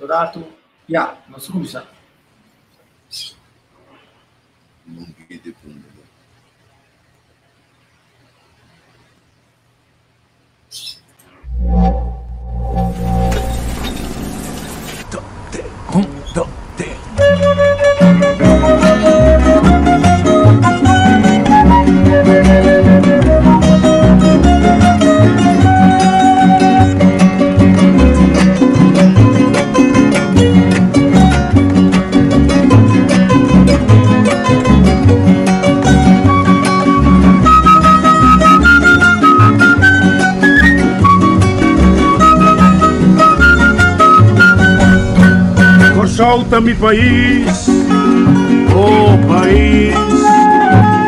Rato, ja, nós vamos começar. Solta mi país, oh país,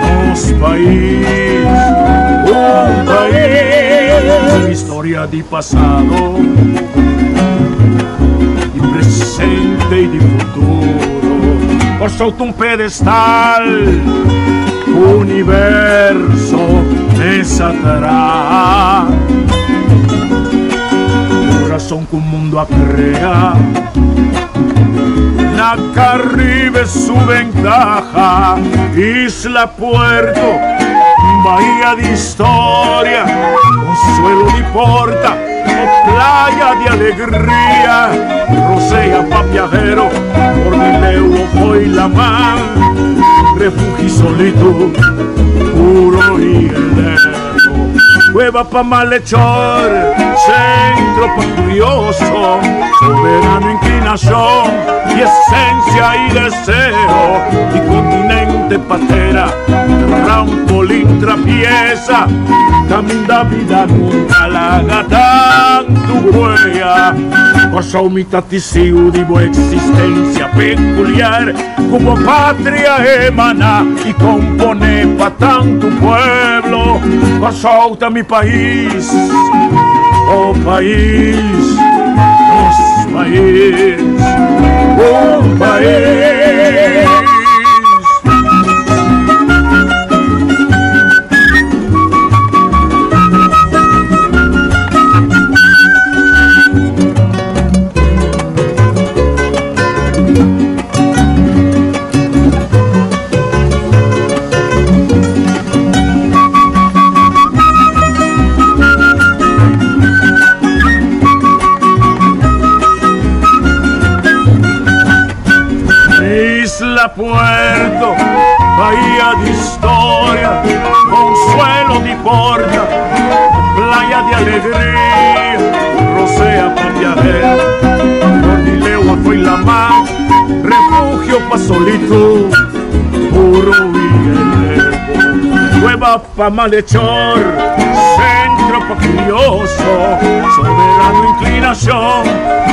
nos país, un país, historia de pasado, de presente y de futuro. Por solta un pedestal, universo me saltará. Corazón que un mundo acrea. La Caribe es su ventaja, Isla Puerto, bahía de historia, consuelo de porta, o playa de alegría, rosea papiadero, por mi leo hoy la mar, refugio solito, puro y heleno, cueva pa' malhechor, centro pa' curioso, soberano inclinación, y esencia y deseo, y continente patera, trampolín trapieza, camina vida nunca la gata tu huella, cosa umita tisiu divo existencia peculiar, como patria emana y compone pa' tanto pueblo, cosa mi país, oh país, nos país, un país. Puerto, bahía de historia, consuelo de porta, playa de alegría, rosea papiadera, Cordileo fue la mar, refugio pa' solito, puro y heleno, cueva pa' malhechor, centro pa' curioso, soberano inclinación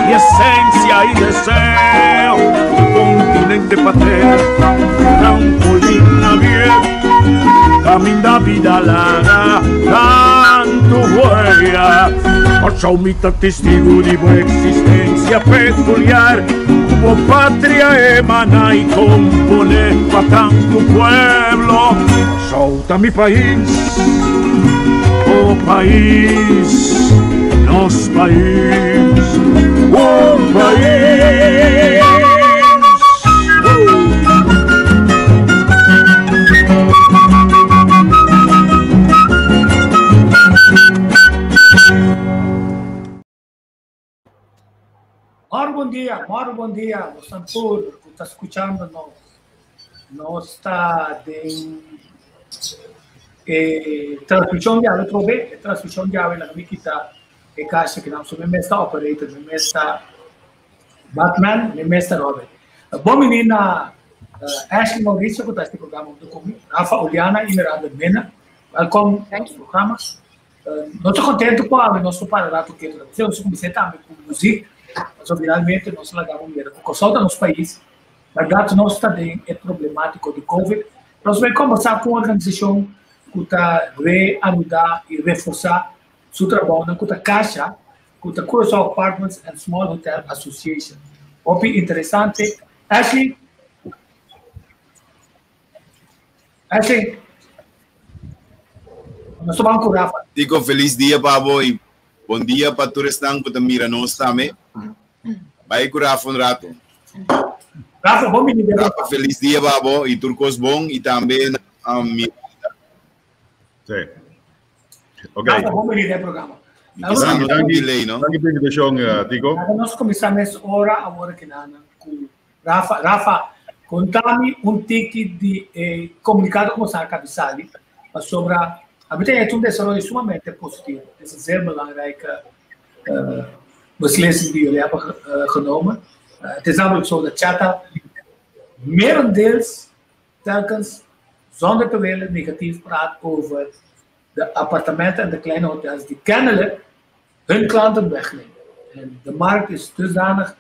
y esencia y deseo, continente patera, trampolín abierto, camina vida larga, tanto huella, por umita testigo de buena existencia peculiar, como patria emana y compone pa' tanto pueblo, solta mi país, oh país, nos país, un país. Moro bom dia, Moçambique, que está escutando, nós está em transmissão de áudio, transmissão de áudio na minha é caixa que não sou mestre operator, mestre Batman, mestre Robert. Bom menina, Ashley Maurício, que está neste programa comigo, Rafa Uliana e Miranda Mena, welcome ao programa. Nós estamos contentes com a nossa parada, porque nós começamos também com música. Mas, finalmente, nós largamos dinheiro. Porque só no nosso país, mas gato nosso também é problemático de Covid. Nós vamos conversar com a organização que está reajudar e reforçar seu trabalho na Caixa, que está Curaçao Apartments and Small Hotel Association. Muito interessante. Ashley, nós vamos com o Rafa. Digo, feliz dia, Pablo, e bom dia para todos que estão mira nós também. Vai curar um rato. Rafa, bom menino. Rafa, feliz dia, babo. E turcos bom. E também a minha. Sim. Ok. Rafa, bom menino do programa. Dank je pela invitação, Tico. Nós começamos agora que nada com Rafa. Rafa, contame tique de comunicado com a cabeça sobre a vida é um desenvolvimento sumamente positivo. Esse é zeer belangrijk beslissing die jullie hebben genomen. Het is namelijk zo dat Chata merendeels telkens zonder te willen negatief praat over de appartementen en de kleine hotels die kennelijk hun klanten wegnemen. En de markt is dusdanig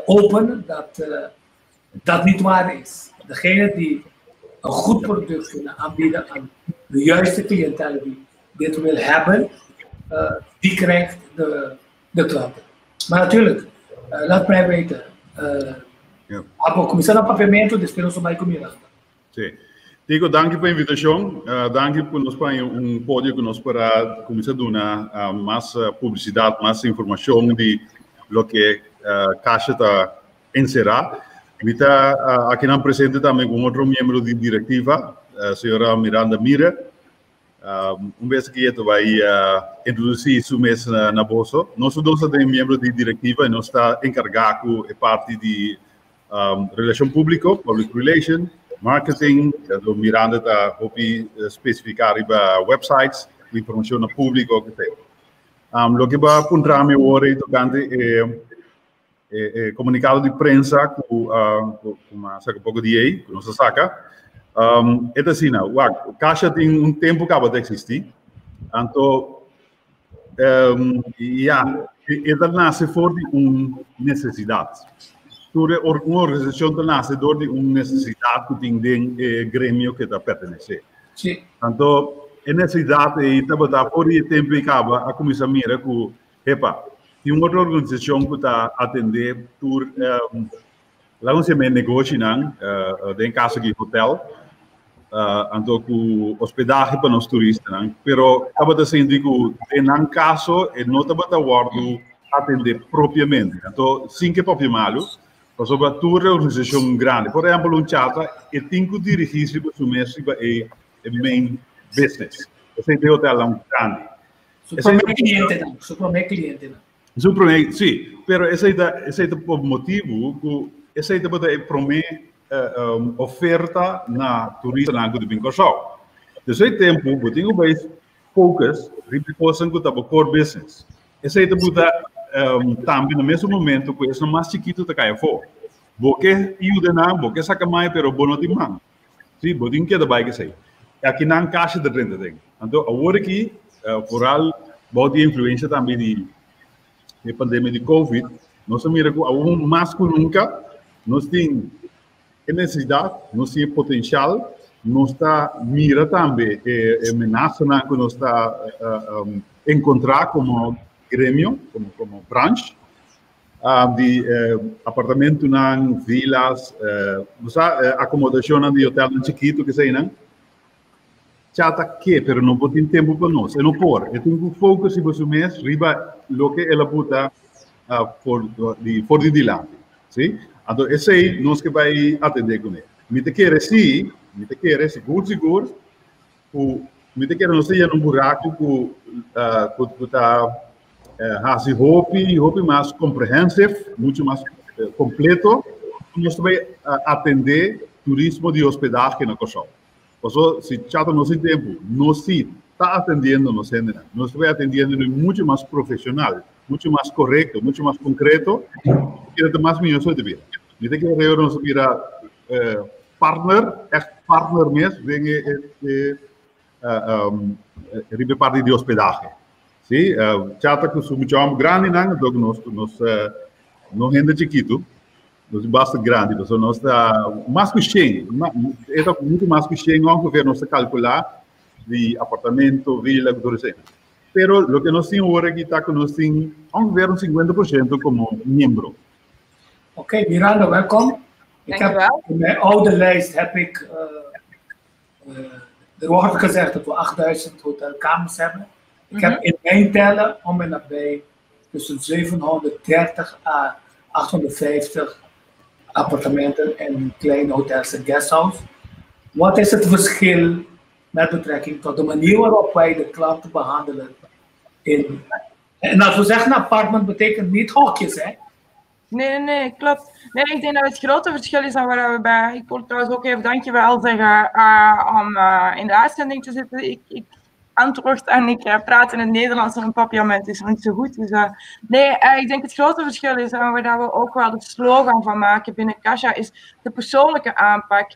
open dat dat niet waar is. Degene die een goed product kunnen aanbieden aan de juiste cliëntele die dit wil hebben, die krijgt de klanten. Maar natuurlijk, laat mij weten. A comissão de pagamento despedimos o Maico Miranda. Sim. Tico, dank je pela invitação. Dank je por nos para pódio que nos para começar a dar mais publicidade, mais informação de lo que Caixa está encerrar. Vita aqui na presente também com outro membro de diretiva, a senhora Miranda Mira. Vez que ele vai introduzir isso mesmo na bolsa. Nós dois temos membro de diretiva e nós está encarregado de parte de relação pública, public relation, marketing. Do Miranda está especificar para websites, informação pública o que tem. O que vai apontar me hoje tocante é comunicado de prensa com um pouco de aí, que nossa saca. É assim, o Caixa tem tempo que acaba de existir, então, ele nasce fora de uma necessidade. Uma organização nasce fora de uma necessidade que tem de grêmio que está pertencer. Então, a necessidade é estar fora de tempo que acaba a começar a mirar com, tem uma outra organização que está atendendo por lá onde se me negocia em casa de hotel, então com hospedagem para os turistas, pero estava sendo que em caso não estava guardando atender propriamente, então sim que próprio malo, mas sobre a tua organização grande, por exemplo, Chata, tem que dirigir-se para o mestre para o main business, esse é o hotel grande. Supreme cliente, sim, pero esse é o motivo que essa é a oferta na turista na de Bincorsau. Desse tempo, eu tenho mais focus repercussão que está para core business. Esse é o também no mesmo momento que é mais chiquito da caia fora. Porque ajuda não, porque saca mais, pero bom não tem mão. Sim, eu tenho que dar bike sei. Aqui na caixa de renda tem. Então, agora aqui, por al, body influência também de pandemia de Covid, nós miramos que mais que nunca nós temos necessidade, nós temos potencial, nós está mira também ameaça que nós está encontrar como grêmio, como branch de apartamento não, vilas, acomodação de hotel chiquito que sei não. Chata que, pero não pode ter tempo para nós. Eu não pode. Eu tenho que focar se você mesmo riba lo que ela puta for de dilante, sim? Então esse aí nós que vai atender com ele. Me te quer sim, seguro. O me te quer não seja num buraco que tá assim hope mais comprehensive, muito mais completo. Nós vai atender turismo de hospedagem na Corsau. Então, se Chata não tem tempo, nós está atendendo nós vai atendendo muito mais profissional, muito mais correto, muito mais concreto, e é mais minutos de vida. E tem que nós vira partner mesmo, vem parte de hospedagem. Sim, Chata que é muito grande, então nós rende chiquito. Nós bastante grande, nós está mais que 100, é muito mais que 100, o governo está calcular de apartamento, vila, tudo isso. Pero o que nós temos agora aqui está que nós temos governo 50% como membro. Oké, Miranda, welkom. Ik heb in mijn oude lijst ik er wordt gezegd dat we 8000 hotelkamers hebben. Ik heb in mijn tellen om en nabij tussen 730 à 850 appartementen en kleine hotels en guesthouse. Wat is het verschil met betrekking tot de manier waarop wij de klanten behandelen? En als we zeggen appartement betekent niet hokjes, hè? Nee, klopt. Nee, ik denk dat het grote verschil is dan waar we bij... Ik wil trouwens ook even dankjewel zeggen om in de uitzending te zitten. Ik antwoord en ik praat in het Nederlands en mijn papiament is nog niet zo goed. Dus, ik denk het grote verschil is, en waar we ook wel de slogan van maken binnen Kasha, is de persoonlijke aanpak.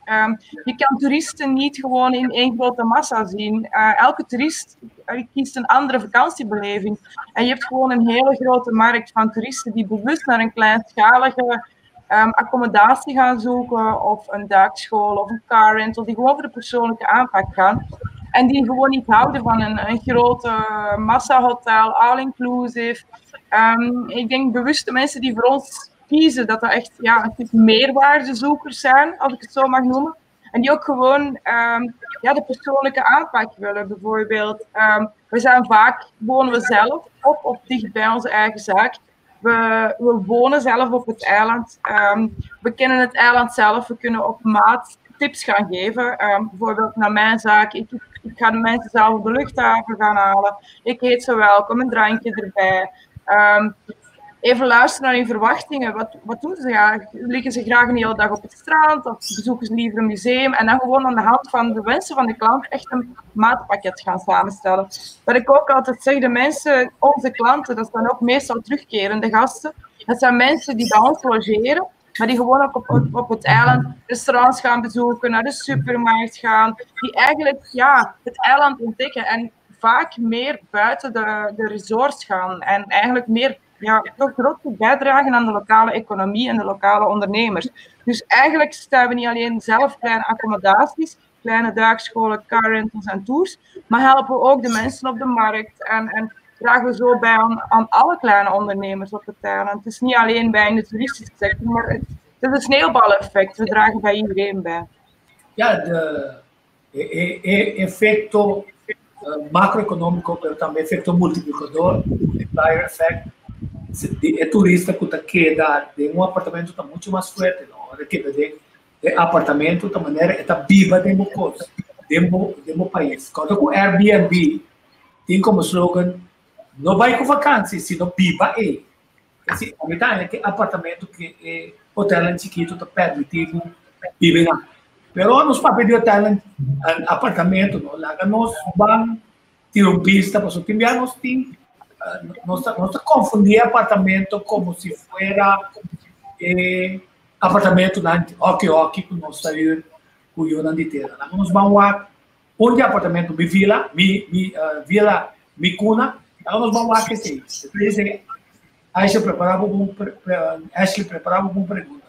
Je kan toeristen niet gewoon in één grote massa zien. Elke toerist kiest een andere vakantiebeleving. En je hebt gewoon een hele grote markt van toeristen die bewust naar een kleinschalige accommodatie gaan zoeken, of een duikschool of een car rental, die gewoon voor de persoonlijke aanpak gaan. En die gewoon niet houden van een grote massahotel, all-inclusive. Ik denk bewuste mensen die voor ons kiezen, dat echt een type meerwaardezoekers zijn, als ik het zo mag noemen. En die ook gewoon de persoonlijke aanpak willen. Bijvoorbeeld, wonen we zelf of dicht bij onze eigen zaak. We wonen zelf op het eiland. We kennen het eiland zelf. We kunnen op maat tips gaan geven. Bijvoorbeeld naar mijn zaak. Ik ga de mensen zelf op de luchthaven gaan halen. Ik heet ze welkom, een drankje erbij. Even luisteren naar hun verwachtingen. Wat doen ze graag? Liggen ze graag een hele dag op het strand? Of bezoeken ze liever een museum? En dan gewoon aan de hand van de wensen van de klant echt een maatpakket gaan samenstellen. Wat ik ook altijd zeg, de mensen, onze klanten, dat zijn ook meestal terugkerende gasten. Dat zijn mensen die bij ons logeren, maar die gewoon ook op het eiland restaurants gaan bezoeken, naar de supermarkt gaan. Die eigenlijk het eiland ontdekken en vaak meer buiten de resorts gaan. En eigenlijk meer toch groot bijdragen aan de lokale economie en de lokale ondernemers. Dus eigenlijk staan we niet alleen zelf kleine accommodaties, kleine duikscholen, car rentals en tours, maar helpen we ook de mensen op de markt en dragen we zo bij aan alle kleine ondernemers op het eiland. Het is niet alleen bij in de toeristische sector, maar het is een sneeuwbaleffect. We dragen bij iedereen bij. Ja, de effecto macroeconómico, pero também effecto multiplicador, multiplier effect. El turista que queda de un apartamento está mucho más fuerte, ¿no? De apartamento de manera está viva de mucos, de país. Cuando con Airbnb tiene como slogan, no vai com vacancia, sino viva aí. A mitad es que apartamento que hotel en chiquito está permitido vivir lá. Pero nos papéis de hotel en apartamento, ¿no? Lá nos van, tiene un pista, pues nos tiene. No se confundir apartamento como si fuera apartamento ok, que nós saímos cuidando de inteira. Nós vamos a onde apartamento mi vila, mi cuna, nós vamos a que sei. Então, Ashley preparava uma pergunta.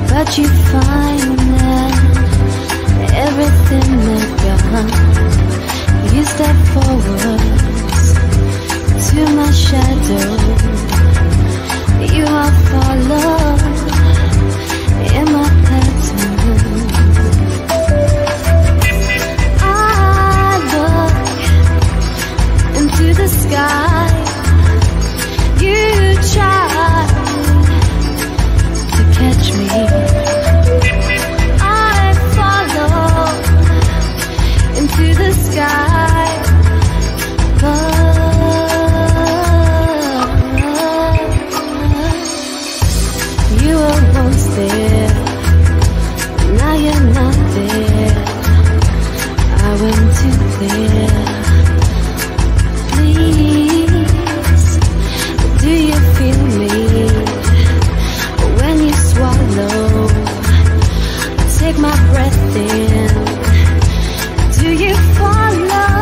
But you find that everything is gone. You step forwards to my shadow. You are follow in my pattern. I look into the sky. You try to catch me. I follow into the sky, but you were once there. going too clear. Please, do you feel me when you swallow? Take my breath in. Do you follow?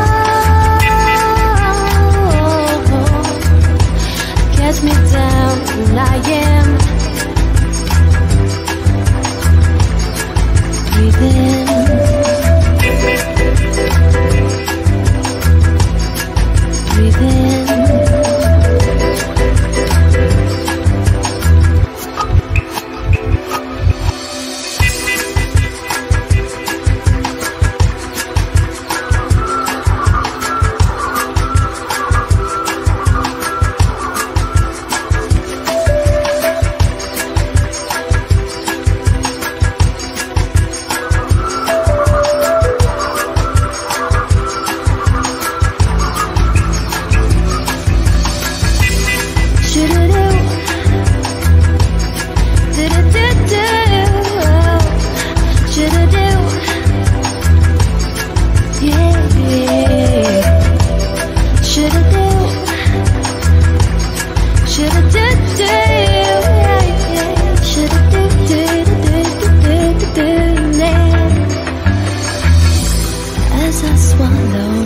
Catch me down when I am. Breathe in. Breathe in. As I swallow,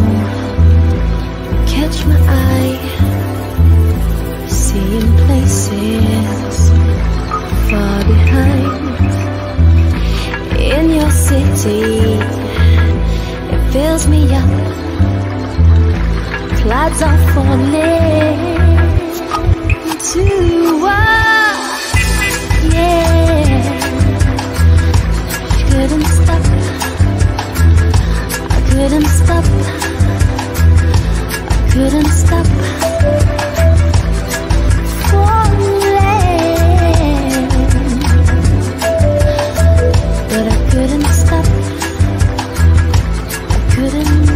catch my eye, seeing places far behind. In your city, it fills me up. Clouds are falling to us, yeah. Couldn't stop. Couldn't stop, I couldn't stop falling, but I couldn't stop, I couldn't.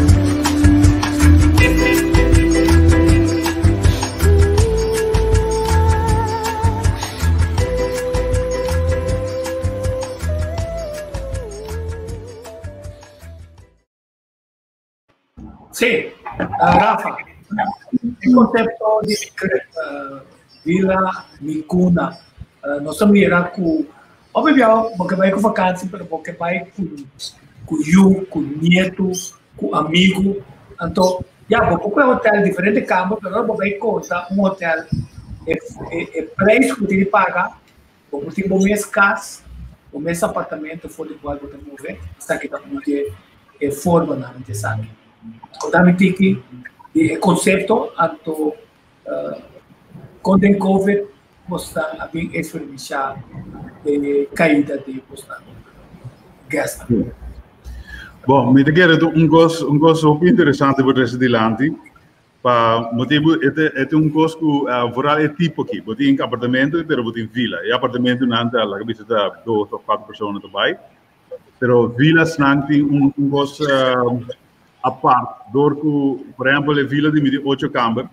Sì, Rafa, il concepto di Villa Micuna, nós mira com, obviamente, porque vai com vacança, mas porque vai com you, com neto, com amigo, então, já, porque é um hotel diferente de cama, mas não vai contar um hotel, é preço que ele paga, como tem um mês casa, um mês apartamento, for igual que você mover, está aqui também é forma na gente sabe. Quando tiki o conceito anto quando em COVID posta a bem experimentar caída de posta gasta. Bom, me quero gosto muito interessante por esse dilante. Para motivo é gosto que vooral é tipo aqui, botem em apartamento, pero botem vila. E apartamento não anda lá que visita 2 ou 4 pessoas também. Pero vilas não tem gosto a parte, por exemplo, a vila de 8 câmaras,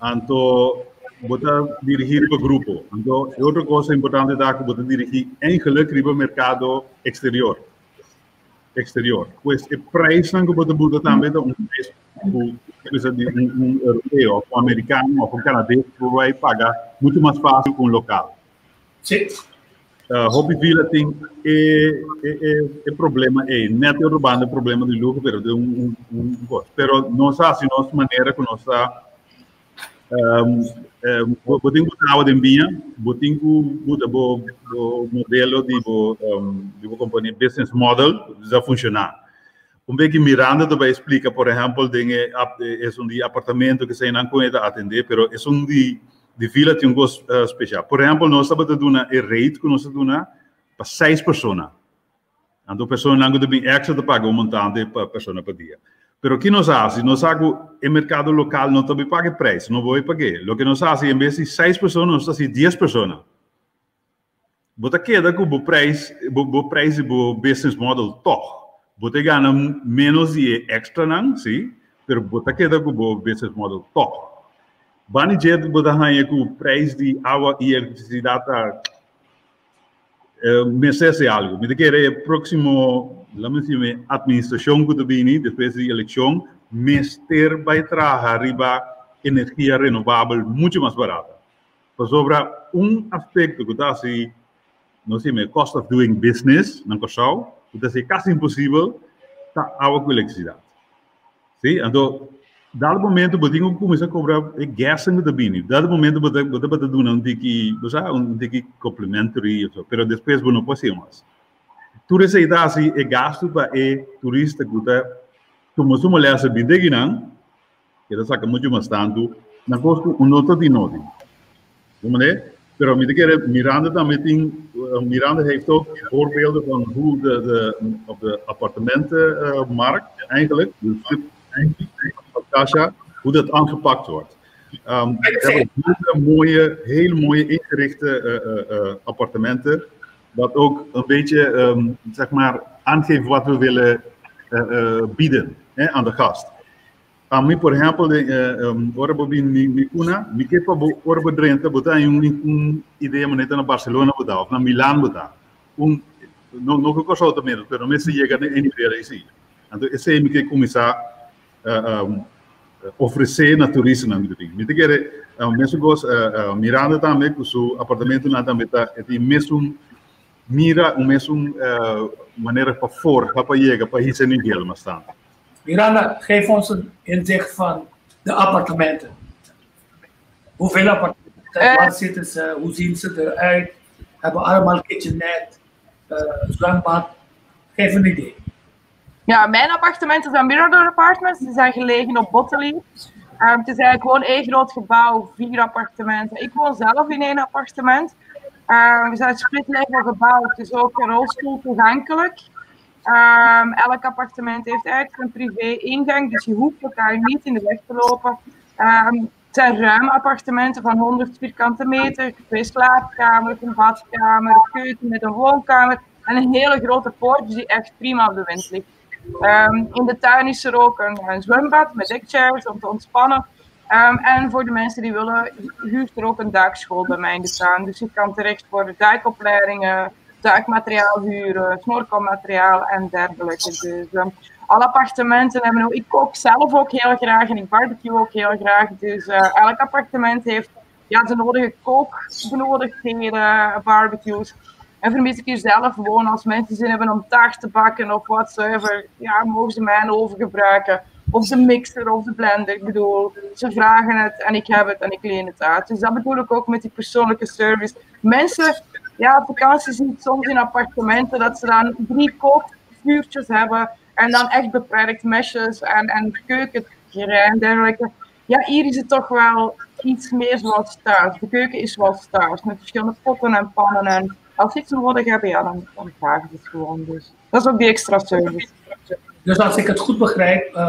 então, você dirigir para o grupo. Então, outra coisa importante é que você dirigir eigenlijk para o mercado exterior. Pois, o preço que você pode também é preço um europeu, um americano ou um canadense, que vai pagar muito mais fácil com o local. Sim. Hobby Villa tem problema net urbano é problema de luxo, pero de gosto. Pero nós assim nossa maneira com nossa botem o trabalho de minha, botem o modelo de companhia business model já funcionar. Vez que Miranda também explica, por exemplo, de apartamento que você não pode atender, pero é de vila tem gosto especial. Por exemplo, nós estamos dando a rate que nós damos para 6 pessoas. Então, a pessoa não tem extra de pagar um montante para pessoa por dia. Mas o que nós fazemos? O mercado local não também paga preço, não vai pagar. O que nós fazemos, em vez de 6 pessoas, nós fazemos 10 pessoas. Você queda com o preço e o business model toch. Você ganha menos de extra, não? Sim, mas você queda com o business model toch. Banijed bodahanha com o preço de água e eletricidade meses algo. Me querer próximo laten we zien, administratie kunnen binnen, después de elección, meester bijdrage riba energía renovable mucho más barata. Pues sobre un aspecto que está así, no sé, me cost of doing business, no cosao, que es casi imposible, está agua con electricidad. Sí, entonces, dado momento que eu comecei a cobrar gas em Gutabini, dado momento que eu estava fazendo um tiki complementary, mas depois não passamos. Tudo isso aí assim é gasto para o turista que está, como se uma lessa bem de não, que ele saca muito mais tanto, na costa nota de nota, como é? Pero me diga Miranda também tem, Miranda heeft ook voorbeelden van hoe de appartementenmarkt eigenlijk, Kasha, hoe dat aangepakt wordt. We hebben hele mooie ingerichte appartementen, dat ook een beetje, zeg maar, aangeeft wat we willen bieden aan de gast. Por exemplo, ora in Kuna, mi che pa ora Drenthe, bota un idea moneta na Barcelona bota, of na Milan bota. No que cosa também, pero me se llega em ideia aí. Então esse é que começar oferecer na turista na Gutabini. Me diga, mesmo Miranda também, com seu apartamento na também tá, tem mesmo mira, mesmo maneira para fora, para chegar, para ir sem ninguém, mas tá. Miranda, geef ons een inzicht van de appartementen. Hoeveel appartementen? Waar zitten ze? Hoe zien ze eruit? Hebben allemaal kitchenette, zwembad? Geef een idee. Ja, mijn appartementen zijn Mirador Apartments. Die zijn gelegen op Bottely. Het is eigenlijk gewoon één groot gebouw, 4 appartementen. Ik woon zelf in 1 appartement. We zijn een split-level gebouw, het is ook rolstoel toegankelijk. Elk appartement heeft eigenlijk een privé-ingang, dus je hoeft elkaar niet in de weg te lopen. Het zijn ruime appartementen van 100 vierkante meter, 2 slaapkamers, een badkamer, een keuken met een woonkamer en een hele grote poort die echt prima op de wind ligt. In de tuin is er ook een zwembad met deckchairs om te ontspannen. En voor de mensen die willen, huurt er ook een duikschool bij mij in de tuin. Dus je kan terecht voor de duikopleidingen, duikmateriaal huren, snorkelmateriaal en dergelijke. Dus alle appartementen hebben ook. Ik kook zelf ook heel graag en ik barbecue ook heel graag. Dus elk appartement heeft de nodige kookbenodigdheden, barbecues. En vermis ik hier zelf wonen, als mensen zin hebben om taart te bakken of whatsoever, mogen ze mijn oven gebruiken. Of de mixer of de blender, ik bedoel, ze vragen het en ik heb het en ik leen het uit. Dus dat bedoel ik ook met die persoonlijke service. Mensen, op vakantie zien het soms in appartementen dat ze dan 3 kookvuurtjes hebben en dan echt beperkt mesjes en keukengerei en dergelijke. Ja, hier is het toch wel iets meer zoals thuis. De keuken is zoals thuis, met verschillende potten en pannen en als ze iets nodig hebben, dan vragen ze het gewoon. Dus dat is ook die extra service. Dus als ik het goed begrijp,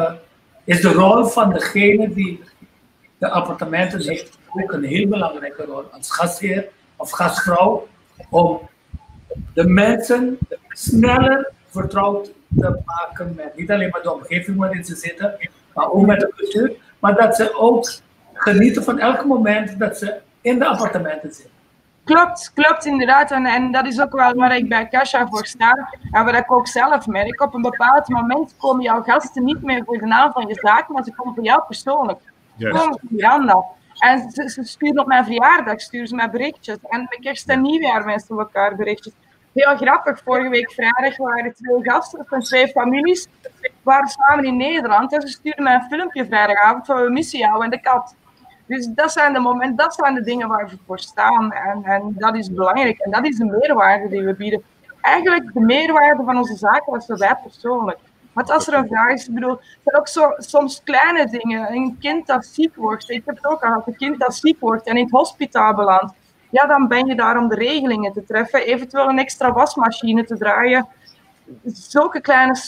is de rol van degene die de appartementen heeft ook een heel belangrijke rol als gastheer of gastvrouw om de mensen sneller vertrouwd te maken met niet alleen maar de omgeving waarin ze zitten, maar ook met de cultuur, maar dat ze ook genieten van elk moment dat ze in de appartementen zitten. Klopt inderdaad. En dat is ook wel waar ik bij Kasha voor sta. En wat ik ook zelf merk. Op een bepaald moment komen jouw gasten niet meer voor de naam van je zaak, maar ze komen voor jou persoonlijk. Ze komen voor Miranda. En ze sturen op mijn verjaardag, sturen ze mij berichtjes. En met kerst en nieuwjaar wensen we elkaar berichtjes. Heel grappig, vorige week vrijdag waren 2 gasten van 2 families. We waren samen in Nederland en ze stuurden mij een filmpje vrijdagavond van we missen jou en de kat. Dus dat zijn de momenten, dat zijn de dingen waar we voor staan en dat is belangrijk en dat is de meerwaarde die we bieden. Eigenlijk de meerwaarde van onze zaken was voor wij persoonlijk. Want als er een vraag is, ik bedoel, er zijn ook soms kleine dingen, een kind dat ziek wordt, ik heb het ook al gehad, een kind dat ziek wordt en in het hospitaal belandt, ja dan ben je daar om de regelingen te treffen, eventueel een extra wasmachine te draaien. Zulke kleine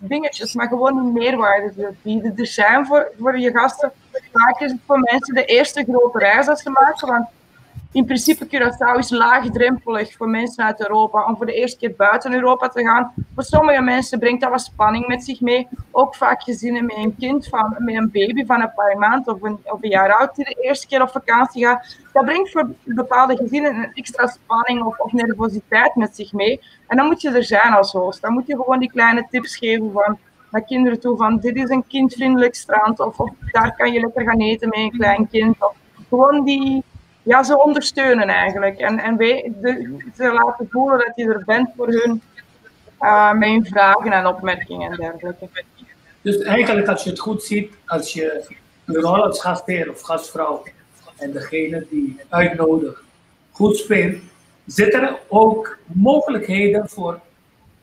dingetjes, maar gewoon die meerwaarde te bieden. Er zijn voor je gasten, vaak is het voor mensen de eerste grote reis dat ze maken, want in principe Curaçao is laagdrempelig voor mensen uit Europa om voor de eerste keer buiten Europa te gaan. Voor sommige mensen brengt dat wat spanning met zich mee. Ook vaak gezinnen met een kind, met een baby van een paar maanden of een jaar oud die de eerste keer op vakantie gaat. Dat brengt voor bepaalde gezinnen een extra spanning of nervositeit met zich mee. En dan moet je er zijn als host. Dan moet je gewoon die kleine tips geven naar kinderen toe van dit is een kindvriendelijk strand of daar kan je lekker gaan eten met een klein kind. Of gewoon ze ondersteunen eigenlijk. En ze laten voelen dat je er bent voor hun met hun vragen en opmerkingen en dergelijke. Dus eigenlijk als je het goed ziet, als je de rol als gastheer of gastvrouw en degene die uitnodigt goed speelt, zitten er ook mogelijkheden voor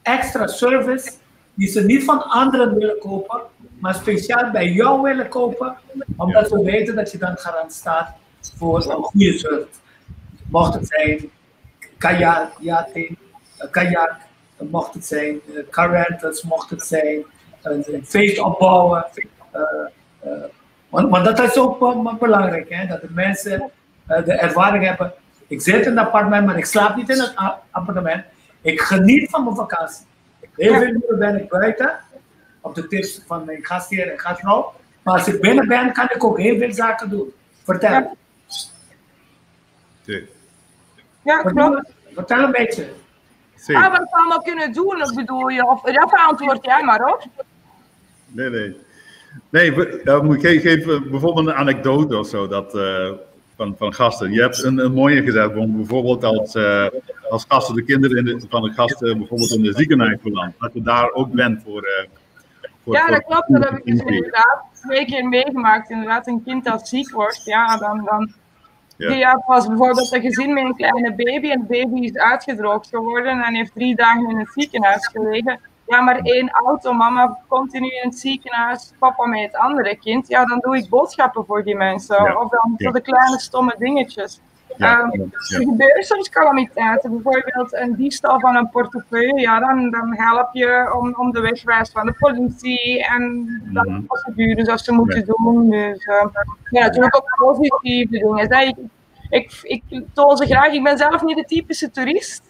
extra service die ze niet van anderen willen kopen, maar speciaal bij jou willen kopen, omdat ze weten dat je dan garant staat voor een goede service. Mocht het zijn kajak, mocht het zijn car-rentals, mocht het zijn een feest opbouwen. Want dat is ook belangrijk, hè, dat de mensen de ervaring hebben. Ik zit in een appartement, maar ik slaap niet in het appartement. Ik geniet van mijn vakantie. Heel veel uren ben ik buiten, op de tips van mijn gastheer en gastvrouw. Maar als ik binnen ben, kan ik ook heel veel zaken doen. Vertel. Ja, klopt. Vertel een beetje. Wat we allemaal kunnen doen, of bedoel je? Of dat beantwoord jij maar hoor. Nee, ik geef bijvoorbeeld een anekdote of zo van gasten. Je hebt een mooie gezegd, bijvoorbeeld als gasten de kinderen van de gasten bijvoorbeeld in de ziekenhuis beland. Dat je daar ook bent voor ja, dat klopt. Dat heb ik dus inderdaad 2 keer meegemaakt. Inderdaad, een kind dat ziek wordt, was bijvoorbeeld een gezin met een kleine baby en de baby is uitgedroogd geworden en heeft 3 dagen in het ziekenhuis gelegen. Ja, maar 1 auto, mama continu in het ziekenhuis, papa met het andere kind. Ja, dan doe ik boodschappen voor die mensen. Ja. Of dan voor de kleine stomme dingetjes. Er gebeuren soms calamiteiten, bijvoorbeeld een diefstal van een portefeuille. Ja, dan help je om de wegwijs van de politie en dat procedures dat ze moeten doen. Dus natuurlijk ook positieve dingen. Ik toon ze graag. Ik ben zelf niet de typische toerist.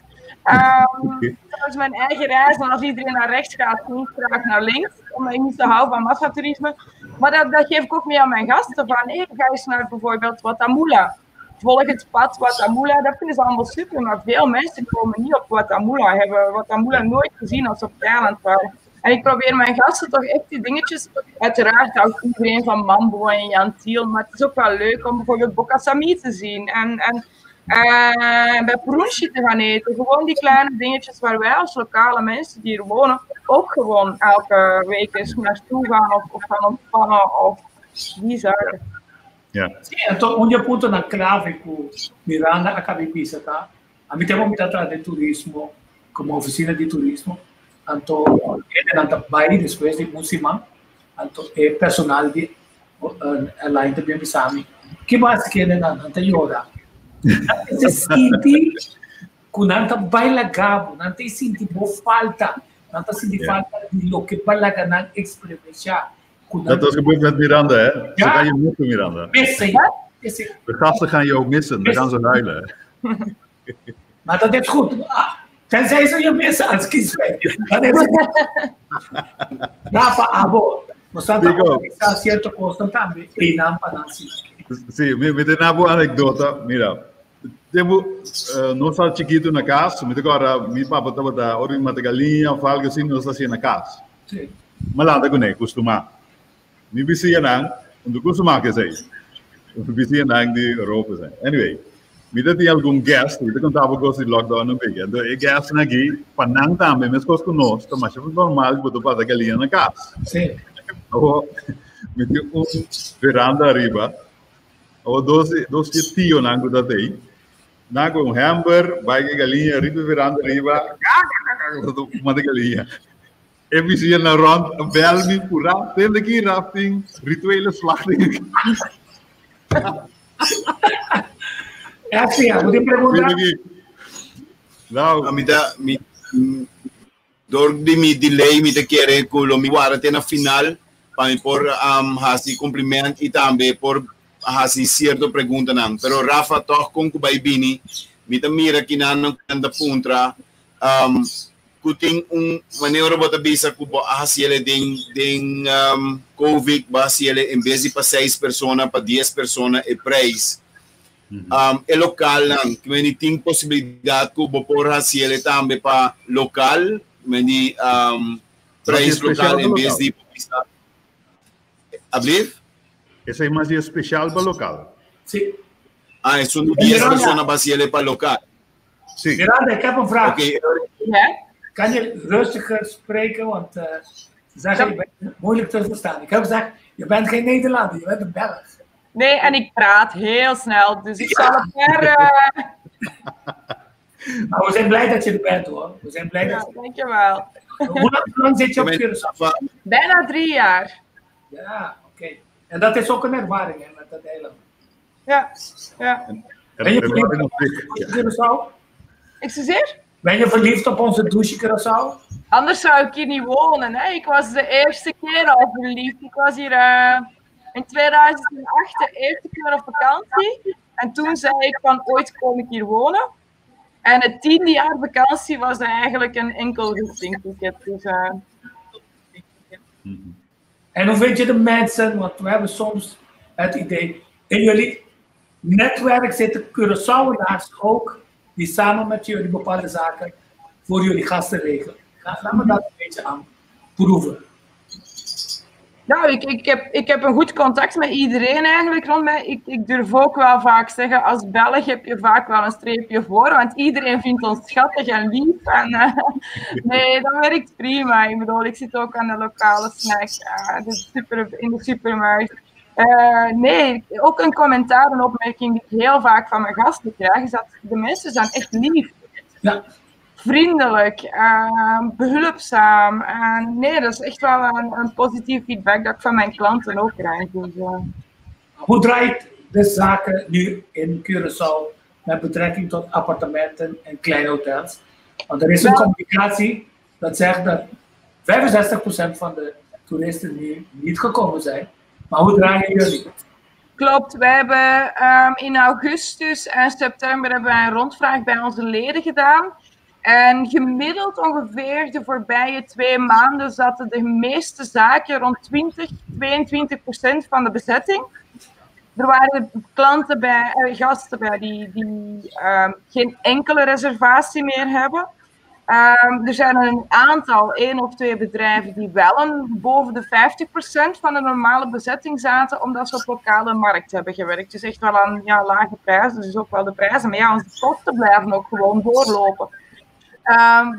Dat is mijn eigen reis, en als iedereen naar rechts gaat, ga ik graag naar links, omdat ik niet zo hou van massatoerisme. Maar dat geef ik ook mee aan mijn gasten, van ga eens naar bijvoorbeeld Guatemala. Volg het pad Guatemala, dat vinden ze allemaal super, maar veel mensen komen niet op Guatemala, hebben Guatemala nooit gezien als ze op het eiland waren. En ik probeer mijn gasten toch echt die dingetjes, uiteraard houdt iedereen van Mambo en Jantiel, maar het is ook wel leuk om bijvoorbeeld Bokasami te zien en bij Purunshi te gaan eten. Gewoon die kleine dingetjes waar wij als lokale mensen die hier wonen ook gewoon elke week eens naartoe gaan of gaan ontspannen of die zaken. Sì, ogni punto na clave con Miranda a Cabipisa, tá? A mim temos muita de turismo, como oficina de turismo, anto nanta baile depois de Musiman, anto personal de lá em também Bisami. Que mais que nanta yoga. Você sente com nanta baila gabo, nanta sente bo falta, nanta sente falta de lo que balaga nan experimentar. Dat was gebeurd met Miranda, hè? Ze gaan je missen, Miranda. Missen, de gasten gaan je ook missen, dan gaan ze huilen. Maar dat is goed. Tenzij ze je missen als kiesweg. Dan is het Rafa Abo. Nós estamos certo costo também. E não para nós. Sim, me tem uma anedota. Mira, nós somos chiquitos na casa. Mas agora, meu papai estava da origem de galinha, algo assim, nós estamos na casa. Sim. Mas lá não costuma. Mi bisi nang untuk kusuma ke sei. Bisi nang di Europa sei. Anyway, mi dati algum guest, kita kan tava gosto de lockdown no big. Então, e guest nagi panang também, mas conosco nós, então mas é normal botar para galinha na casa. Sim. Ou me tem veranda arriba. Ou dois tio nang do daí. Nago hamburger, vai galinha arriba veranda arriba. Uma galinha. Even zie je naar rond, bel me voor rafting, rafting, rituele slachting. Ja, sim, moet je perguntar. Nou, door die delay, met de keren kulo, mi waren ten final, para por hasi compliment e também por hasi cierto pregunta nan. Pero Rafa toch kung kubay bini, mita mira kinanong kanda puntra, kuting maneiro bota bisa kubo ahasiele ding COVID ba siele em vez de para 6 personas para 10 personas e preis. É local lang, kung tem possibilidade kubo por hasiele também para local, meni preis local em vez de abrir. Essa é mais especial para local. Sim. Ah, é só 10 personas para siele para local. Sim. Miranda, ik heb een vraag. Okay. Ja? Kan je rustiger spreken, want ze zeggen, je bent moeilijk te verstaan. Ik heb gezegd, je bent geen Nederlander, je bent een Belg. Nee, en ik praat heel snel, dus ik zal het ver... Maar we zijn blij dat je er bent, hoor. We zijn blij dat je... Dankjewel. Hoe lang zit je op Curaçao? Bijna 3 jaar. Ja, oké. En dat is ook een ervaring, hè, met dat eiland. Ja, ja. Ben je verliefd op onze Curaçao? Excuseer? Ben je verliefd op onze douche Curaçao? Anders zou ik hier niet wonen. Hè. Ik was de eerste keer al verliefd. Ik was hier in 2008 de eerste keer op vakantie. En toen zei ik van ooit kom ik hier wonen. En het 10e jaar vakantie was eigenlijk een enkel richtingticket. Dus, En hoe vind je de mensen? Want we hebben soms het idee, in jullie netwerk zitten Curaçaoënaars ook, die samen met jullie bepaalde zaken voor jullie gasten regelen. Laat me dat een beetje aan proeven. Nou, ik heb een goed contact met iedereen eigenlijk rond mij. Ik durf ook wel vaak zeggen, als Belg heb je vaak wel een streepje voor, want iedereen vindt ons schattig en lief. En, nee, dat werkt prima. Ik bedoel, ik zit ook aan de lokale snack in de supermarkt. Nee, ook een commentaar, een opmerking die ik heel vaak van mijn gasten krijg, is dat de mensen zijn echt lief. Ja. Vriendelijk, behulpzaam. Nee, dat is echt wel een positief feedback dat ik van mijn klanten ook krijg. Dus, Hoe draait de zaken nu in Curaçao met betrekking tot appartementen en kleine hotels? Want er is een communicatie dat zegt dat 65% van de toeristen nu niet gekomen zijn. Maar hoe draaien jullie? Klopt, we hebben in augustus en september hebben wij een rondvraag bij onze leden gedaan. En gemiddeld ongeveer de voorbije 2 maanden zaten de meeste zaken rond 20-22% van de bezetting. Er waren klanten gasten bij die geen enkele reservatie meer hebben. Er zijn een aantal, 1 of 2 bedrijven die wel boven de 50% van de normale bezetting zaten, omdat ze op lokale markt hebben gewerkt. Dus echt wel aan lage prijzen, dus ook wel de prijzen. Maar ja, onze kosten blijven ook gewoon doorlopen.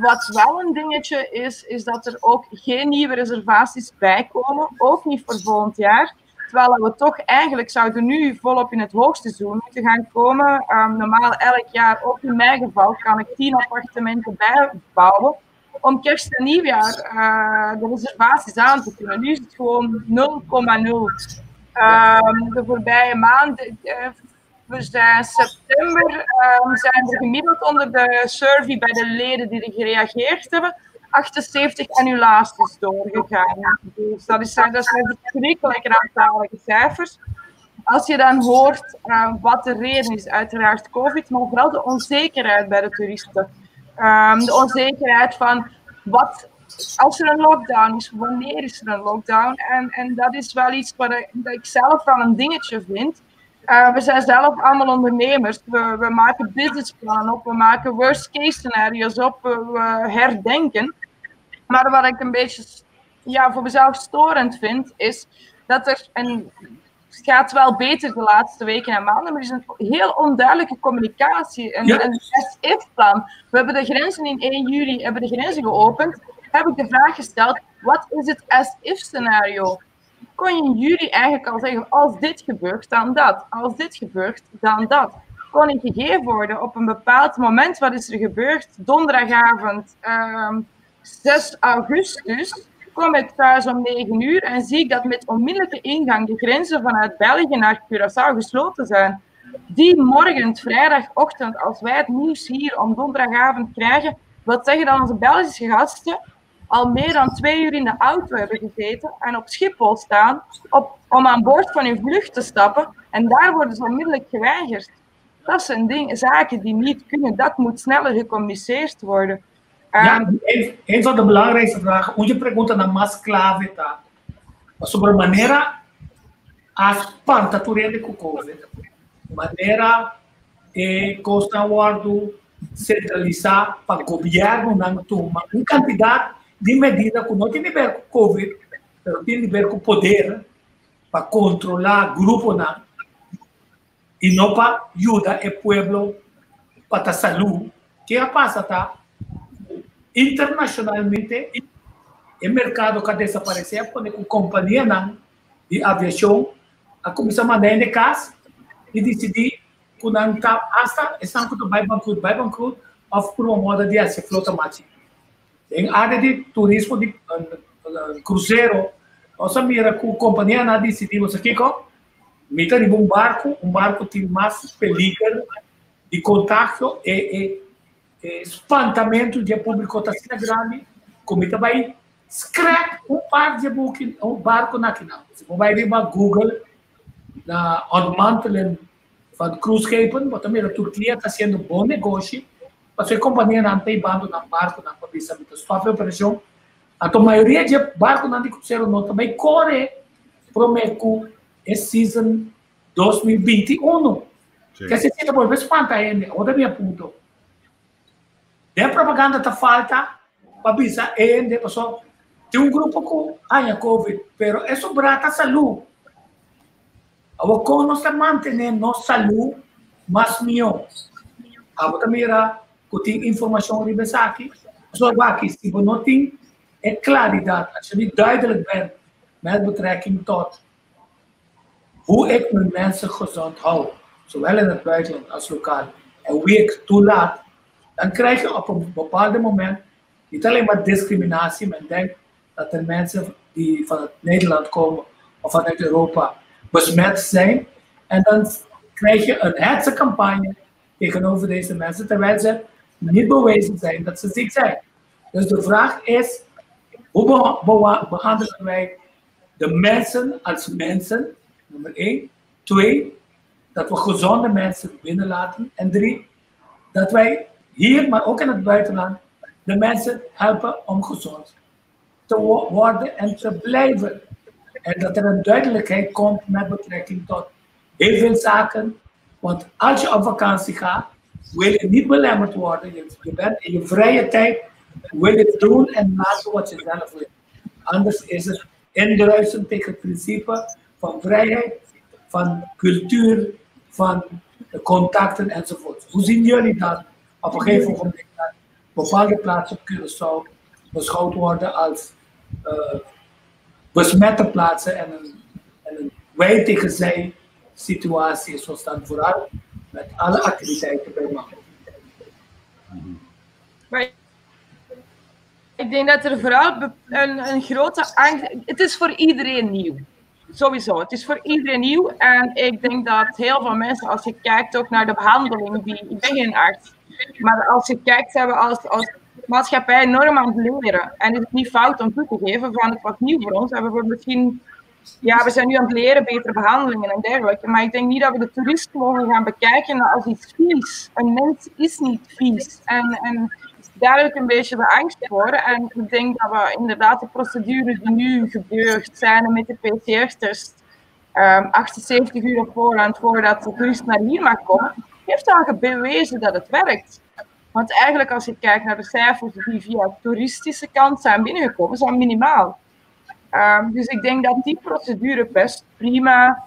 Wat wel een dingetje is dat er ook geen nieuwe reservaties bijkomen, ook niet voor volgend jaar. Terwijl we toch eigenlijk zouden nu volop in het hoogseizoen moeten gaan komen. Normaal elk jaar, ook in mijn geval, kan ik 10 appartementen bijbouwen om kerst en nieuwjaar de reservaties aan te kunnen. Nu is het gewoon 0,0. De voorbije maanden, we zijn september, zijn er gemiddeld onder de survey bij de leden die er gereageerd hebben, 78 annulaties doorgegaan. Dus dat zijn verschrikkelijk rampzalige cijfers. Als je dan hoort wat de reden is, uiteraard COVID, maar vooral de onzekerheid bij de toeristen. De onzekerheid van wat als er een lockdown is, wanneer is er een lockdown? En dat is wel iets wat ik zelf wel een dingetje vind. We zijn zelf allemaal ondernemers. We maken businessplannen op, we maken worst case scenario's op, we herdenken. Maar wat ik een beetje voor mezelf storend vind, is dat er het gaat wel beter de laatste weken en maanden, maar er is een heel onduidelijke communicatie, een as-if-plan. We hebben de grenzen in 1 juli geopend. Heb ik de vraag gesteld, wat is het as-if-scenario? Kon je in juli eigenlijk al zeggen, als dit gebeurt, dan dat. Als dit gebeurt, dan dat. Kon ik gegeven worden op een bepaald moment, wat is er gebeurd? Donderdagavond, 6 augustus, kom ik thuis om 9 uur en zie ik dat met onmiddellijke ingang de grenzen vanuit België naar Curaçao gesloten zijn. Die morgen, vrijdagochtend, als wij het nieuws hier om donderdagavond krijgen, wil zeggen dat onze Belgische gasten al meer dan 2 uur in de auto hebben gezeten en op Schiphol staan om aan boord van hun vlucht te stappen En daar worden ze onmiddellijk geweigerd. Dat zijn zaken die niet kunnen. Dat moet sneller gecommuniceerd worden. Ja, een van de belangrijkste vragen. Hoe pregunta na mais clave tá? Sobre a maneira as pantas turende com COVID, maneira costa guardo centralizar para o governo não toma uma quantidade de medidas que não tem a ver com COVID, mas tem a ver com poder para controlar grupo não e não para ajudar o povo para a saúde. Que passa tá? Internacionalmente, o mercado que desapareceu quando a companhia não de aviação a começar a mandar em casa e decidir que não está estão com vai banco ou por uma moda de essa flota mágica. Em área de turismo de cruzeiro, nós mira que a companhia não decidiu isso aqui com mita de um barco tem mais peligro de contágio e espantamento de público está sendo grande, como vai scrap par de booking barco na final. Se você vai ver na Google na ontmanteling van cruiseschepen, wat também a Turquia está sendo bom negócio, mas a companhia não tem bando na barco na polícia, então só a operação. A maioria de barco não de cruzeiro não também corre prometo esse season 2021. Que se tiver por vez quanto ainda, outra minha ponto. A propaganda está falta para avisar ainda, pessoal. Tem grupo que a COVID, pero isso brata saúde. Agora, como nós mantemos nossa saúde mais melhor? Agora, também que tem informação de aqui. Só aqui, se você não tem claridade, als je niet duidelijk bent met betrekking tot hoe ik mijn mensen gezond hou, zowel in het buitenland als lokaal, en wie ik toelaat, dan krijg je op een bepaald moment niet alleen maar discriminatie, men denkt dat er mensen die van het Nederland komen of vanuit Europa besmet zijn, en dan krijg je een hetzecampagne tegenover deze mensen, terwijl ze niet bewezen zijn dat ze ziek zijn. Dus de vraag is, hoe behandelen wij de mensen als mensen, nummer 1. 2, dat we gezonde mensen binnenlaten. En 3, dat wij hier, maar ook in het buitenland, de mensen helpen om gezond te worden en te blijven. En dat er een duidelijkheid komt met betrekking tot heel veel zaken. Want als je op vakantie gaat, wil je niet belemmerd worden. Je bent in je vrije tijd, wil je doen en laten wat je zelf wil. Anders is het indruisen tegen het principe van vrijheid, van cultuur, van contacten enzovoort. Hoe zien jullie dat op een gegeven moment dat bepaalde plaatsen op Curaçao beschouwd worden als besmette plaatsen en een wij tegen zij situatie, zoals dan vooral met alle activiteiten bij maken? Ik denk dat er vooral een grote angst... Het is voor iedereen nieuw. Sowieso, het is voor iedereen nieuw. En ik denk dat heel veel mensen, als je kijkt ook naar de behandeling, ik ben geen arts, maar als je kijkt, zijn we als maatschappij enorm aan het leren. En is het niet fout om toe te geven van het wat nieuw voor ons. Hebben we misschien... Ja, we zijn nu aan het leren, betere behandelingen en dergelijke. Maar ik denk niet dat we de toerist mogen gaan bekijken als iets vies. Een mens is niet vies. En daar heb ik een beetje de angst voor. En ik denk dat we inderdaad de procedures die nu gebeurd zijn met de PCR-test, 78 uur op voorhand voordat de toerist naar hier mag komen, heeft al bewezen dat het werkt. Want eigenlijk als je kijkt naar de cijfers die via de toeristische kant zijn binnengekomen, zijn minimaal. Dus ik denk dat die procedure best prima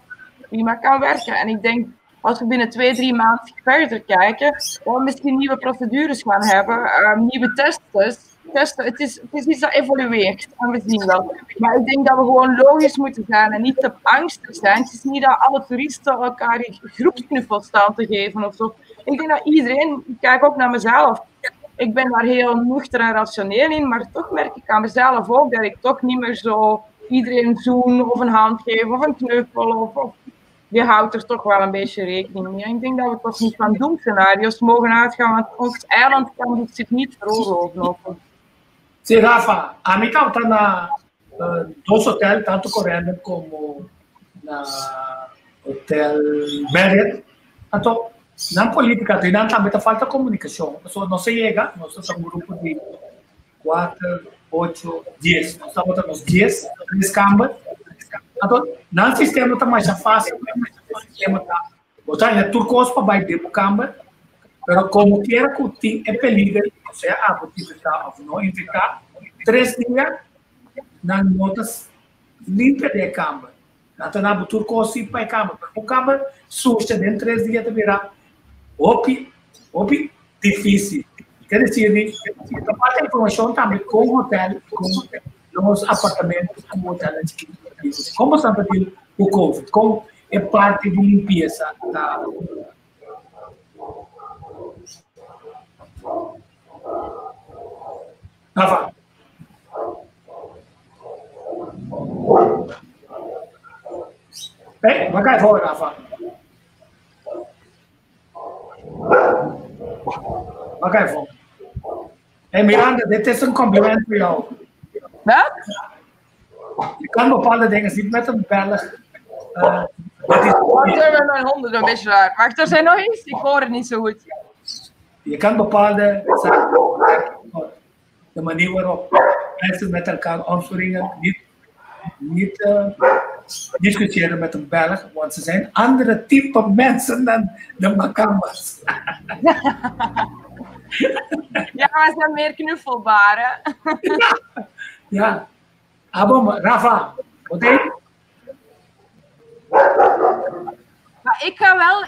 kan werken. En ik denk, als we binnen 2-3 maanden verder kijken, dat we misschien nieuwe procedures gaan hebben, nieuwe testen. Het is iets dat evolueert en we zien dat. Maar ik denk dat we gewoon logisch moeten zijn en niet te angstig zijn. Het is niet dat alle toeristen elkaar groepsknuffels staan te geven of zo. Ik denk dat iedereen, ik kijk ook naar mezelf, ik ben daar heel nuchter en rationeel in, maar toch merk ik aan mezelf ook dat ik toch niet meer zo iedereen zoen of een hand geef of een knuffel of je houdt er toch wel een beetje rekening mee. Ik denk dat we toch niet van doemscenario's mogen uitgaan, want ons eiland kan zich niet veroorloven. Sí, Rafa, a mí está na dos hotéis, tanto coreano como na Hotel Marriott. Então, na política, tem também falta comunicação. Não se chega, nós somos um grupo de 4, 8, 10. Nós estamos nos 10, 3 câmaras. Então, no sistema está mais fácil. O sistema está. Botar em turcos para baixo de câmara. Mas como quiera que tem é peligro, ou seja, pode ficar ou não ficar 3 dias nas notas limpas da câmara. Então, na turcos sim para a câmara. O câmara suja dentro de 3 dias de virar. Difícil. Quer dizer, a parte da informação também com o hotel, com os apartamentos, com o hotel. Como sempre o Covid, como é parte de limpeza da. Rafa. Vai cá fora, Rafa. Vai cá fora. Miranda, dit is een compliment voor jou. Wat? Je kan bepaalde dingen zien met een Belg. Wat zijn we nog honderden een beetje raar? Mag er zijn nog eens? Ik hoor het niet zo goed. Je kan bepaalde zaken, de manier waarop mensen met elkaar omspringen, niet discussiëren met een Belg, want ze zijn andere type mensen dan de Makamas. Ja, wij zijn meer knuffelbaar, hè? Ja. Aber Rafa, wat denk je? Maar ik ga wel.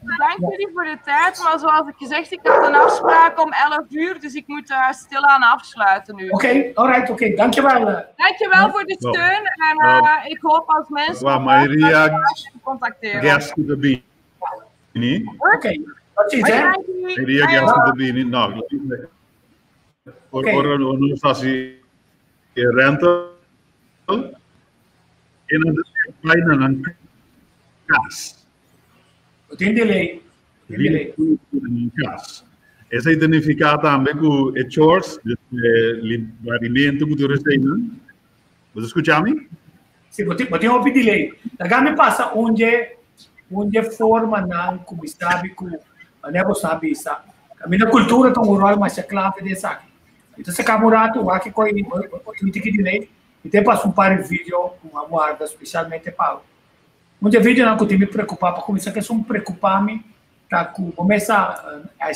Bedankt jullie voor de tijd, maar zoals ik gezegd, ik heb een afspraak om 11 uur, dus ik moet stilaan afsluiten nu. Oké, alright, dankjewel. Dankjewel voor de steun en ik hoop als mensen contacteren. Guest to the beanie. Oké, wat is het? Maria guest to the beanie. Nou, voor een organisatie rente in een kas. Tem delay. Essa identificada também com o chores, livramento que tu recebes. Você escuta-me? Sim, mas tem um delay. Agora passa onde forma não como sabe que a nebo sabe isso. A minha cultura tem um rol mais claro desse aqui. Então se camurato aqui coi tem que delay e tem passa par de vídeo uma guarda especialmente para onde vídeo não que me preocupar para começar que são preocupar-me tá com começar a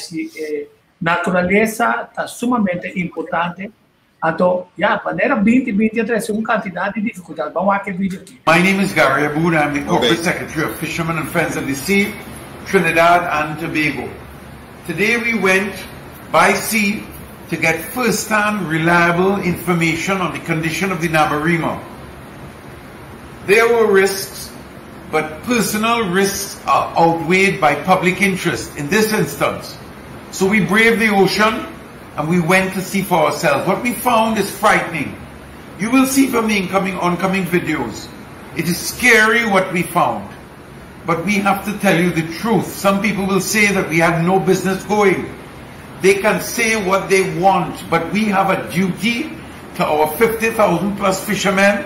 natureza tá sumamente importante. Então, maneira 2023 uma quantidade de dificuldades. Vamos aquele vídeo aqui. My name is Gary Aboud. I'm the Corporate Secretary of Fishermen and Friends of the Sea, Trinidad and Tobago. Today we went by sea to get first-hand reliable information on the condition of the Nabarima. There were risks, but personal risks are outweighed by public interest in this instance. So we braved the ocean and we went to see for ourselves. What we found is frightening. You will see from the oncoming videos. It is scary what we found. But we have to tell you the truth. Some people will say that we had no business going. They can say what they want, but we have a duty to our 50,000 plus fishermen,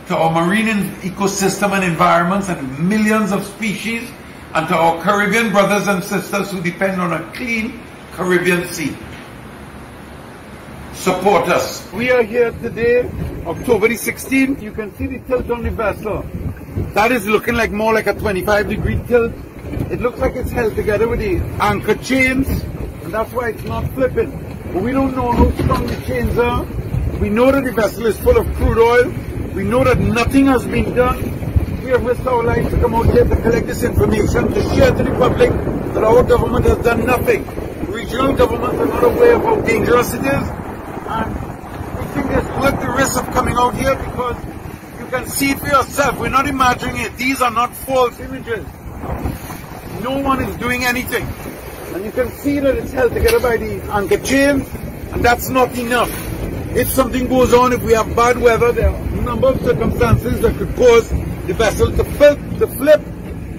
to our marine ecosystem and environments and millions of species, and to our Caribbean brothers and sisters who depend on a clean Caribbean Sea. Support us. We are here today, October the 16th. You can see the tilt on the vessel. That is looking like more like a 25-degree tilt. It looks like it's held together with the anchor chains, and that's why it's not flipping. But we don't know how strong the chains are. We know that the vessel is full of crude oil. We know that nothing has been done. We have risked our lives to come out here to collect this information, to share to the public that our government has done nothing. Regional governments are not aware of how dangerous it is. And we think it's worth the risk of coming out here because you can see it for yourself. We're not imagining it. These are not false images. No one is doing anything. And you can see that it's held together by the anchor chain, and that's not enough. If something goes on, if we have bad weather, there are a number of circumstances that could cause the vessel to flip,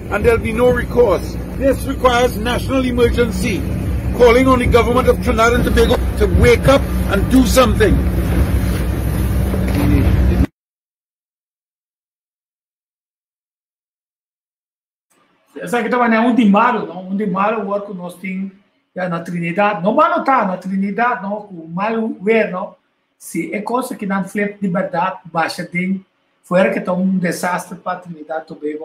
and there'll be no recourse. This requires national emergency, calling on the government of Trinidad and Tobago to wake up and do something. Sabe que também é um de malo, não? Um de malo, o que nós temos na Trinidade. Não vai notar na Trinidade, não? O malo ver, não? Se é coisa que não flip de verdade, baixa tem, fora que está um desastre para a Trinidade também,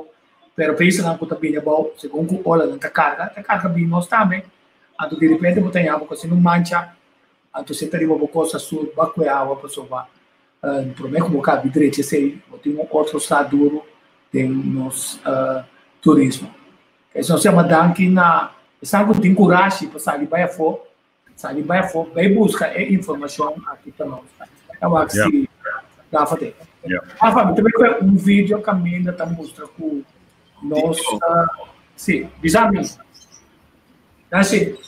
pero pensa não puta bem bom, segundo o olha da carga bem nós também. Anto de repente botar água, porque se não mancha, anto se tem uma coisa sul, baco é água para sovar. Prometo como cabe direito, sei, tem um outro estado duro, tem nos turismo. Isso não se chama danke na, sangue tem coragem para sair vai fora, vai buscar informação aqui para nós. Eu acho que dá para ter. Rafa, também foi um vídeo que a minha ainda está mostrando com nós, sim, bizarro. Ashley,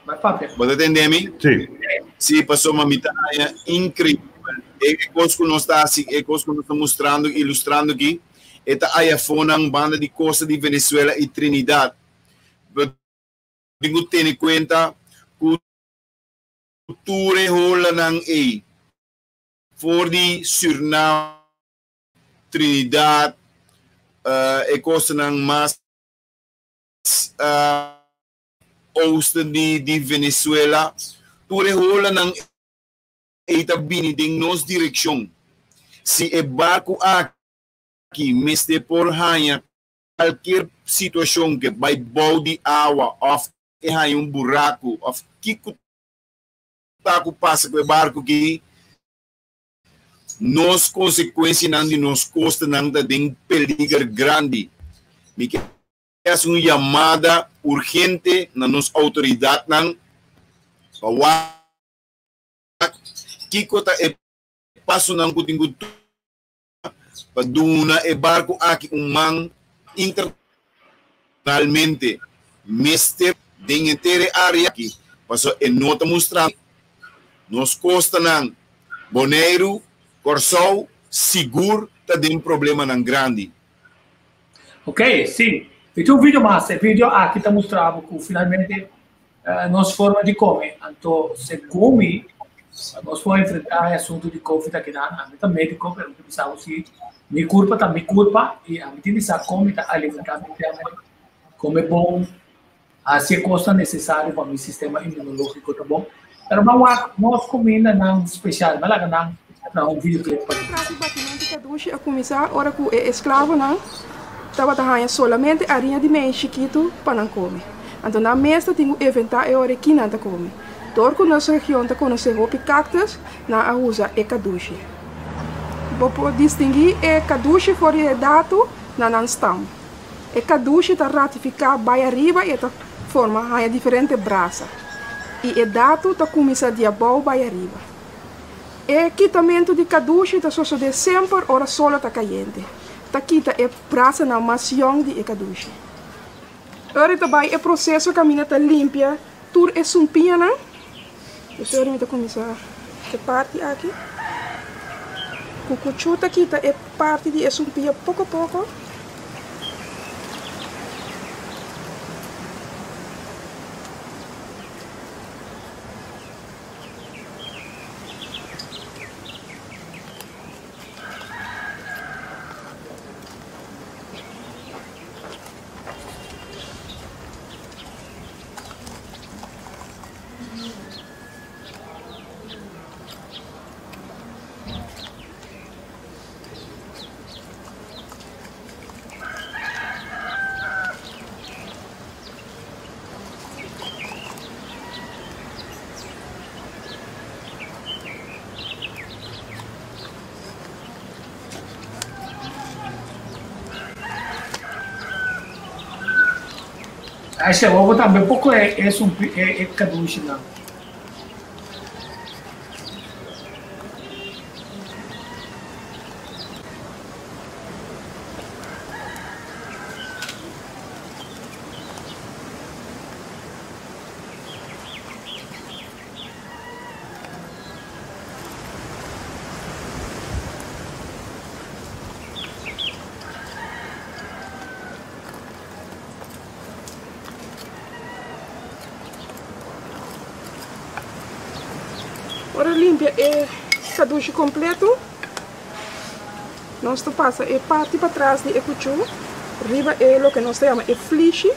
vai fazer. Pode entender-me? Sim. Sim, passou uma mitanha incrível. É coisa que nós estamos mostrando, ilustrando aqui. Esta aí foi uma banda de costa de Venezuela e Trinidad. Tenho que ter em conta que o cultura rola não é. For de Suriname, Trinidad, é costa não mais oosten de Venezuela. Tudo rola não é também em nossa direção. Se é barco aqui, mestre por ranha, qualquer situação que vai balde água, ou é um buraco, ou que taco passa com o barco aqui, nos consequências não de nos costa não tem peligro grande. É uma chamada urgente na nossa autoridade não que cota é passo não cotingo para duna é barco aqui man internamente mestre de inteira área aqui passou é nota mostrando nos costa não Bonaire, Corsol, seguro tá tem problema não grande. Ok, sim. Fiz um vídeo massa, o vídeo aqui está mostrando que finalmente nós forma de comer. Então, se come, nós vamos enfrentar o assunto de Covid aqui na meta médico, pero não precisamos se me culpa, e a gente sabe como está alimentando, como é bom, assim custa necessário para o sistema imunológico, tá bom? Pero nós comida não especial, mas lá não um vídeo clipe para a começar, ora que é escravo, não? Estava trabalhando solamente a linha de meio chiquito para não comer. Então, na mesa, tem que inventar a hora que não come. Torco nossa região está conhecendo o cactus, na usa é kadushi. Vou distinguir é kadushi for o dato na não stam. É kadushi está ratificado vai arriba e está forma a diferente braça. E é dato está começando a bom vai arriba. É quitamento de kadushi está sucedendo sempre ora solo está caindo. Kita é praça na macião de kadushi. Agora também é processo que a mina está limpa, tudo é sumpinha, não? Então agora vamos começar a parte aqui. O cuchuta kita é parte de sumpinha pouco a pouco. Esse ovo também pouco é kadushi não. Agora limpa é kadushi completo. nós passa a parte para trás de ecuchu, riba é o que nós chamamos de fleche.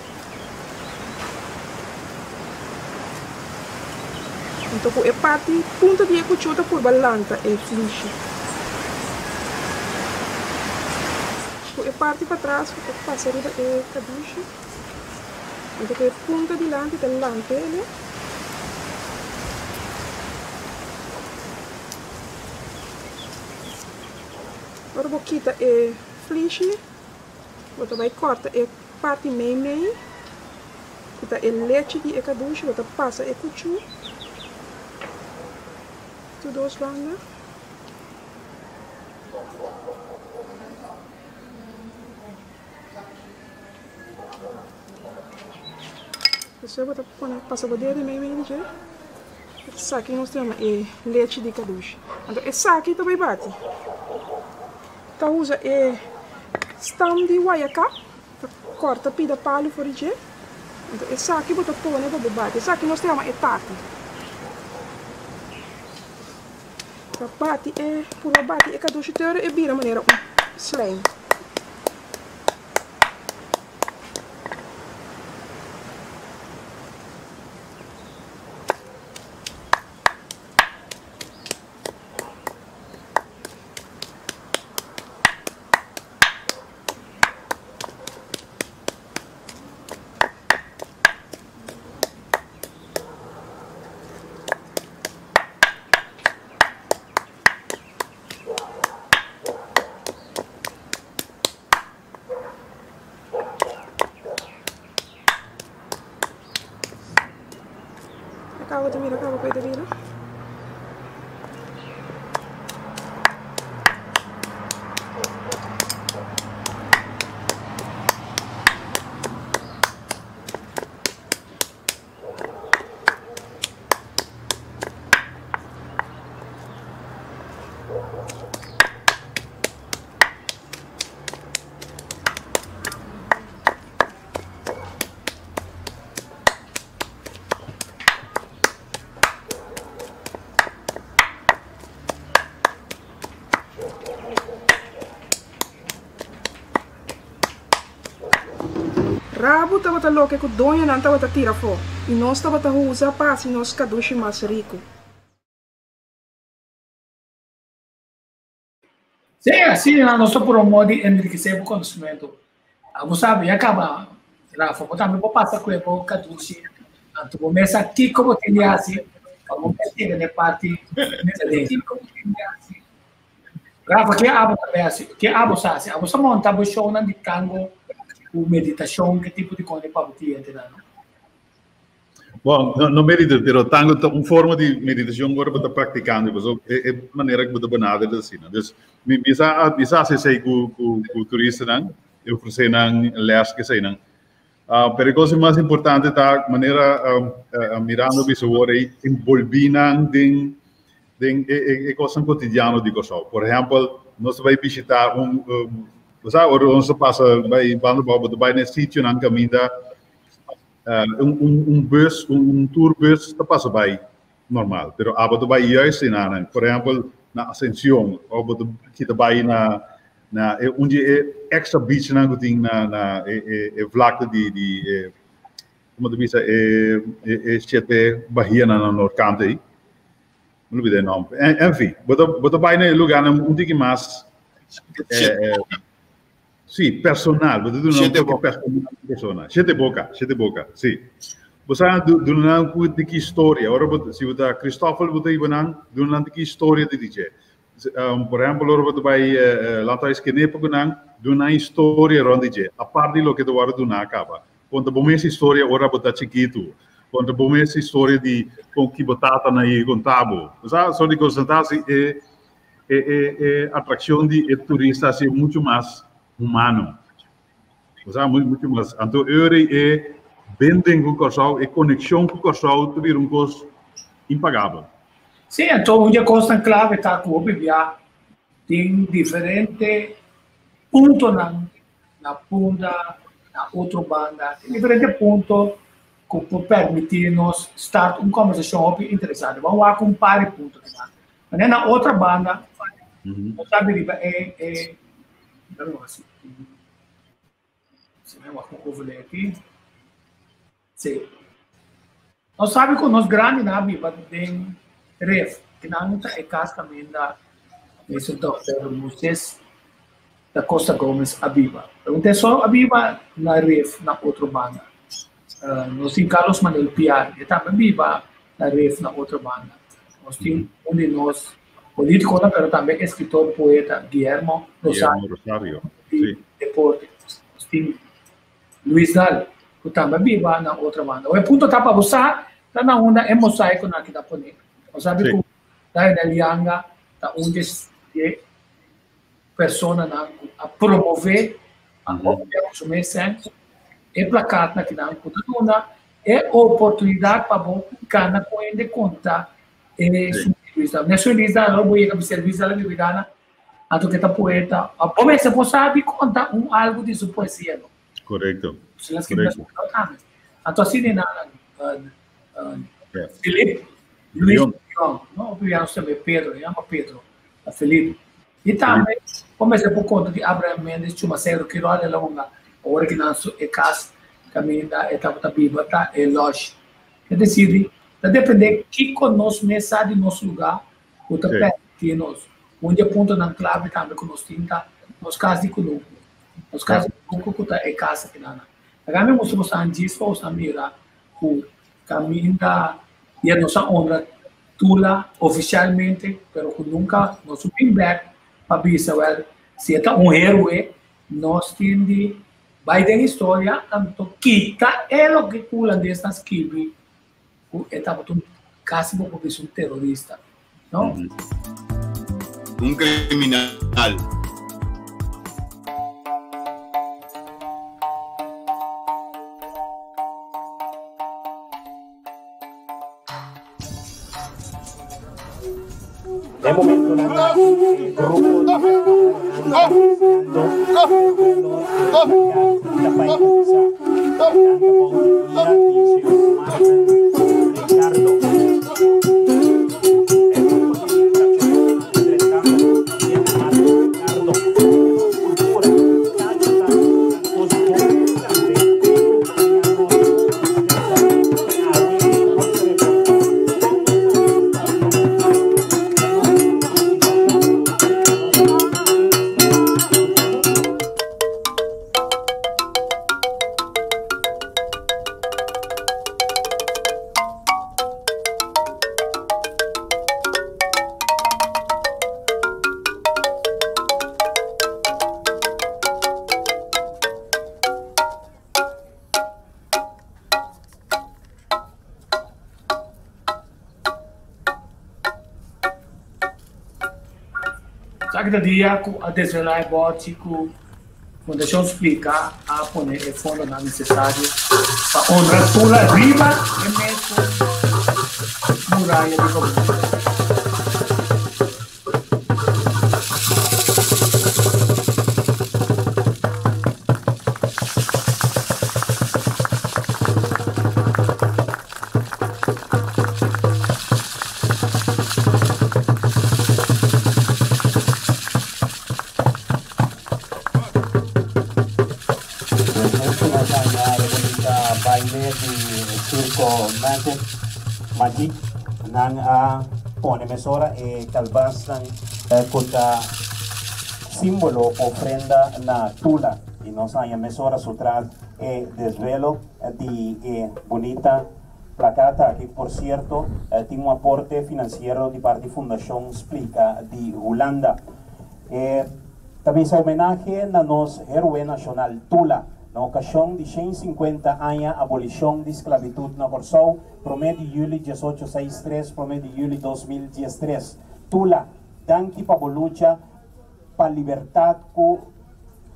Então, a parte punta de ecuchu está por balanta é fleche. A parte para trás, passa riba é caduche. Então, a punta de lante é lantele. Agora vou quitar a fleche, vou também cortar a parte meio, quitar a leite de caduche, vou passar a cuchu, tudo os bandas. Depois vou passar o dedo meio já. Esse aqui nós temos é leite de caduche. Então esse aqui também bate. Então usa é stam de guaiacá, corta pida palho fora de. Então esse aqui bota pôr né para bate. Esse aqui nós temos é tarte. Para bate é por bate é caduche teora é bira maneira slime. Acaba de mirar, acaba de mirar. Rabo estava a louca que o dono não estava a tirar fora. E nós estava a usar para se nós caduche mais rico. Sim, assim, nós estamos por um modo de enriquecer o conhecimento. Você sabe, acaba, Rafa, eu também vou passar com o caduche. Então, começa aqui como tem assim, como tem na parte dele. Rafa, que abo também assim, que abo assim, você monta o show na de tango. O meditação, que tipo de coisa para você entrar? Bom, não medito, pero tango uma forma de meditação agora para praticando, é maneira que você benadert assim. Dus, bisa se com o turista não, eu oferecer não les que sei não. Pero a coisa mais importante tá maneira mirando bisa agora envolver não den coisa cotidiana de coisa. Por exemplo, nós vai visitar ons passa bij Bandenbouw, bij een sítio na caminha, bus, tourbus, dat passa bij normaal. Pero abado bij juist in aan, por exemplo, na Ascensión, abado kita bij na onde extra beach na goeding na vlakte die como tu bisa siete bahia na norte aí, não me dê nome. Enfim, botar bij na lugar onde que mais Sì, personal, Sete boca, sì. Você não de que história, agora se você Cristóvão você ibanang, não de que história de dizer. Por exemplo, agora você vai lá atrás que nem porque não, uma história onde dizer. A parte do que tu agora não acaba. Quando bom essa história agora você chiquito, quando bom essa história de com que batata na aí com tabo. Você só de concentrar-se é atração de turista assim muito mais humano. Você muito mais. Então, é bending com o casal, é conexão com o casal, tu vira coisa impagável. Sim, então, uma coisa clave está que o BBA tem diferente pontos na ponta, na outra banda, tem diferente pontos que permitir-nos estar uma conversação interessante. Vamos comparar pontos. Mas na outra banda, não sabe, Vamos assim. Se me vou aqui. Sim. Nós sabemos que nós grandes na Bíblia tem ref, que não é casa também da esse doutor Moisés da Costa Gomes a Bíblia. Não tem só a Bíblia na ref na outra banda. Nós temos Carlos Manuel Piar, que também a Bíblia na ref na outra banda. Nós temos de nós político, mas também escritor, poeta Guillermo Rosario. Sim. Depois nós temos Luiz Dal, que também vive na outra banda. O ponto está para você, está na onda é mosaico na que está pondo. Você sabe que está na Lianga, está onde é pessoa a promover a consumir sempre, é placado na que não puta é oportunidade para bom cada coisa de conta é sutilista. Nacionalista, não vou ir a serviço da vida, a tu que está poeta, a bom você pode saber contar algo de sua poesia. Correcto. Correcto. Então, assim, Felipe, Luiz Leão, não o também Pedro, chama Pedro, Felipe. E também, comecei por conta de Abraham Mendes, tinha uma série que roda longa, a hora que nasceu é casa, caminho da etapa da Bíblia, é loja. Quer dizer, depende que conosco nessa de nosso lugar, o tapete que nós, onde aponta na clave também que nós temos, nos casos de coluna. Nos casos de coluna, é casa que não. Agora, mesmo se você diz, você mira o caminho da e a nossa honra tula oficialmente, pero que nunca nós subimos back para dizer, se é um herói, nós temos de vai ter história, tanto quita é o que pula destas quibi, estava quase como um terrorista, não? Um criminal. É momento na grupo Cada dia, a desvelar é bote, quando deixa eu explicar, a poner o fundo não necessário para honrar toda a riba e mesmo muralha de comunidade. Magic nang pone mesora e kalbas ng kuta símbolo ofrenda na tula y nos haya mesora sutral e desvelo di bonita placata que por cierto tiene un aporte financiero de parte Fundación Explica de Holanda. También se homenaje a nos héroe nacional Tula na ocasión de 150 años abolición de esclavitud na Corsou, promedio julho 1863, promedio julho 2013. Tula, danke para a luta para libertad que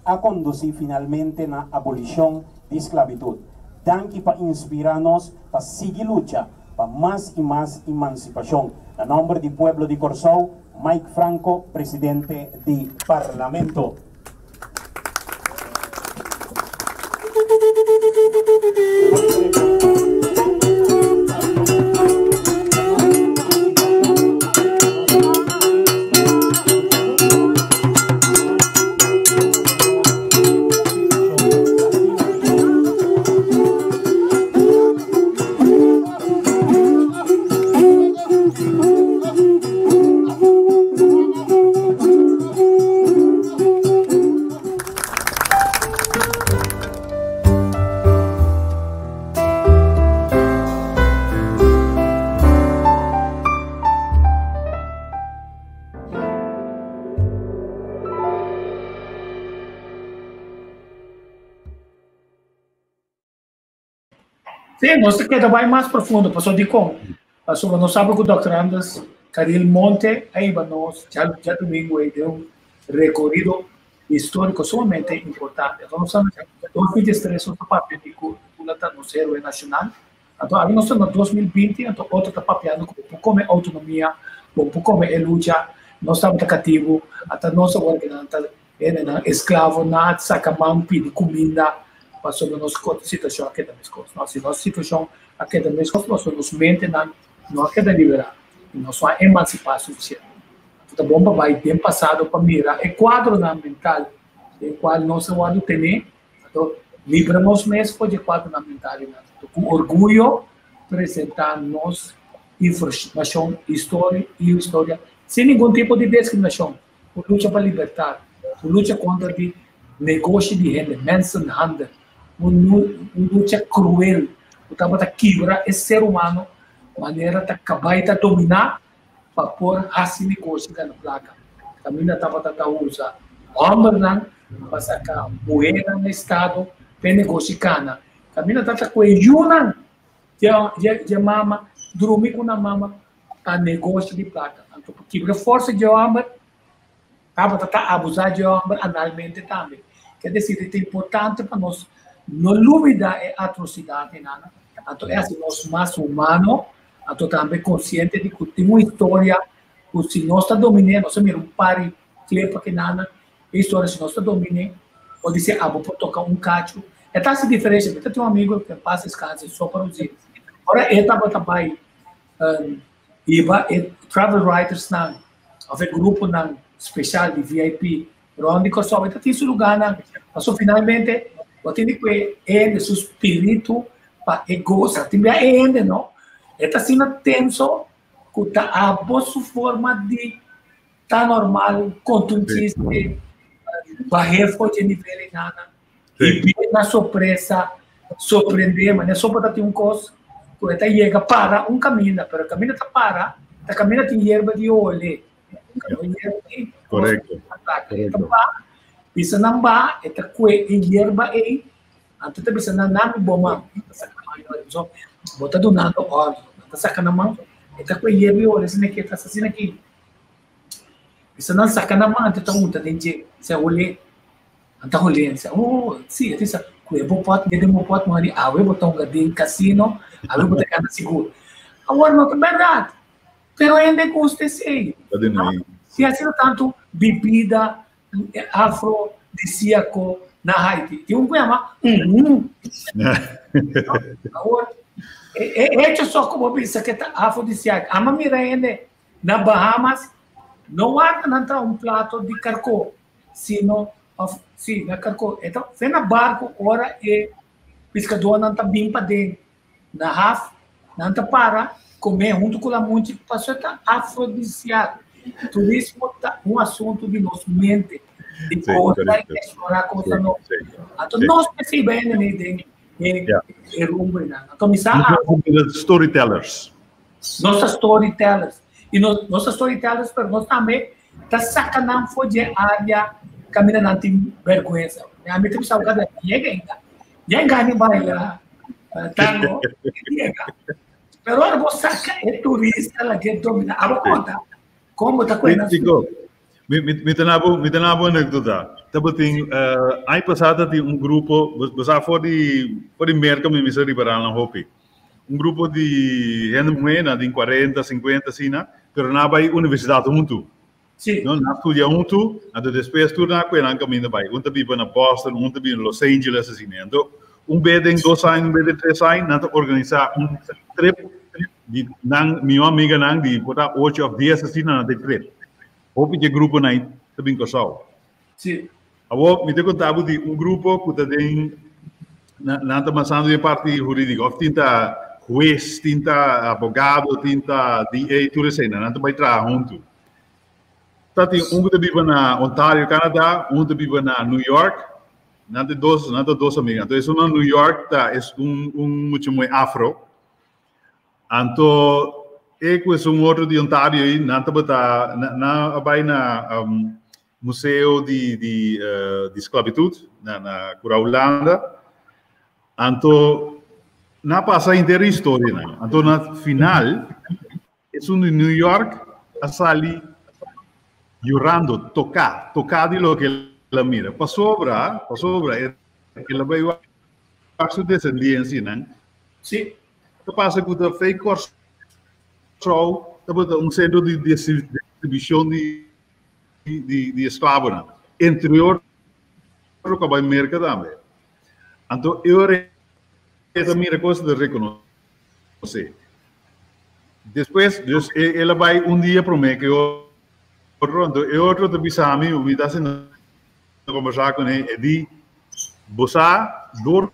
a conduzir finalmente na abolición de esclavitud. Danke para inspirarnos para seguir lucha para más y más emancipación. En nombre del pueblo de Corsou, Mike Franco, presidente del Parlamento. Sim, nós queda vai mais profundo, passou de como. Passou, nós sabe que o Dr. Anders Caril Monte, aí nós já domingo aí deu um recorrido histórico sumamente importante. Então, nós sabemos que 2013 o papel de cultura no zero nacional. Então, ali nós estamos em 2020, então outro está papiando como autonomia, como luta, nós estamos cativos, até nós agora que não está escravo, nada, saca mão, pedir comida, passou a nossa situação aqui da mesma coisa. Nossa situação aqui da mesma coisa, nós nos mente, não é da liberar, nós só emancipar suficiente. Então, bom, vai bem passado para mirar, é quadro mental, em qual nós vamos ter, então, libramos mesmo foi de quadro mental, com orgulho, apresentar nossa informação, história e história, sem nenhum tipo de discriminação, por luta para libertar, por luta contra o negócio de renda, mensenhandel, uma luta cruel, para quebrar esse ser humano, maneira de acabar de dominar, para pôr esse negócio na placa. Também estava a usar homem para sacar moeda no Estado, para negociar. Também estava com a de mama, dormir com a mama, para negócio de placa. Então, quebra força de homem, estava a abusar de homem analmente também. Quer dizer, é importante para nós não duvidar a atrocidade, então é assim, nós mais humanos, então também consciente de que tem uma história, que se nós está dominando, nós temos um pare, clipa que nada, a história se nós está dominando, pode ser, vou tocar um cacho, é essa diferença, eu tenho um amigo que passa esse caso só para os dias. Agora, ele estava também, travel writers, houve grupo especial de VIP, onde que só tem esse lugar, mas finalmente, eu tenho que ele, seu espírito, para goza, tem ainda, não? Está sendo tenso, que está a boa forma de estar normal, contundente, barrer forte de nível em nada, e bem na surpresa, surpreender, mas não é só para ter um coisa, que está chega para um caminho, mas o caminho está para, o caminho tem erva de olho, correto. Bisa namba, eta kue hierba anto ta bisa na nami boma, so bota do nada óleo, ta saka namang, eta kue hierba olha sina que ta sina aqui, bisa na saka namang anto ta unta denje, se olhe, anta olhe, se sim, essa kue bo pot, de mo pot mani, awe botão gadin casino, awe bota cada seguro, agora não é verdade, pero ainda custa sei, se assim tanto bebida afrodisíaco na Haiti. Tem um poema. Agora, é só como pensa que é afrodisíaco. A mamira na Bahamas não há um prato de carcó, sino sim, na carcó. Então, vem na barco, ora e pescador não está bem para dentro. Na Raf, não está para comer junto com a monte, passou a afrodisíaco. Turismo é um assunto de nossa mente, de coisa e explorar coisa nova. Então, nós percebemos em rumbo. Então, storytellers. Nossas storytellers. E nossas storytellers, para nós também, está sacanando foi de área, caminhando não tem vergonha. A minha tribo sabe que já engane baila, tango, mas agora você é turista, ela quer dominar. A conta. Como está coisa? Me tenabo anekdota. Tabating ai passada tem grupo, você for de merca me misa liberal na hopi. Grupo de gente moena de 40, 50 sina, pero na vai universidade junto. Sim. Não na estudia junto, a depois turna com ela caminho vai. Um tabi na Boston, um tabi Los Angeles assim, então bed em 2 anos, bed 3 anos, nada organizar trip di minha amiga nang di botar 8 dias assim na trip. Hopi de grupo nai também casal. Sim. Abo me te contava de grupo que tem na passando de parte jurídica, of tinta juiz, tinta advogado, tinta DA, tudo isso aí, não vai trabalhar junto. Tá tem que vive na Ontário, Canadá, que vive na New York, nada dos amigos. Então, na New York tá é muito muito afro. Então, eu sou outro de Ontário e na museu de esclavitud na Holanda. Então, na passa inteira história, né? Então, na final, é um de New York, a sali llorando, tocar de lo que ela mira. Para sobra, ela vai a sua descendência, né? Sim. O que passa com o fake course show, um centro de distribuição de escravos, né? Entre outros, que vai mercado também. Então, eu mira coisa de reconhecer. Depois, ela vai dia para mim que eu outro de bisami, eu me dá assim conversar com ele, e di, você dor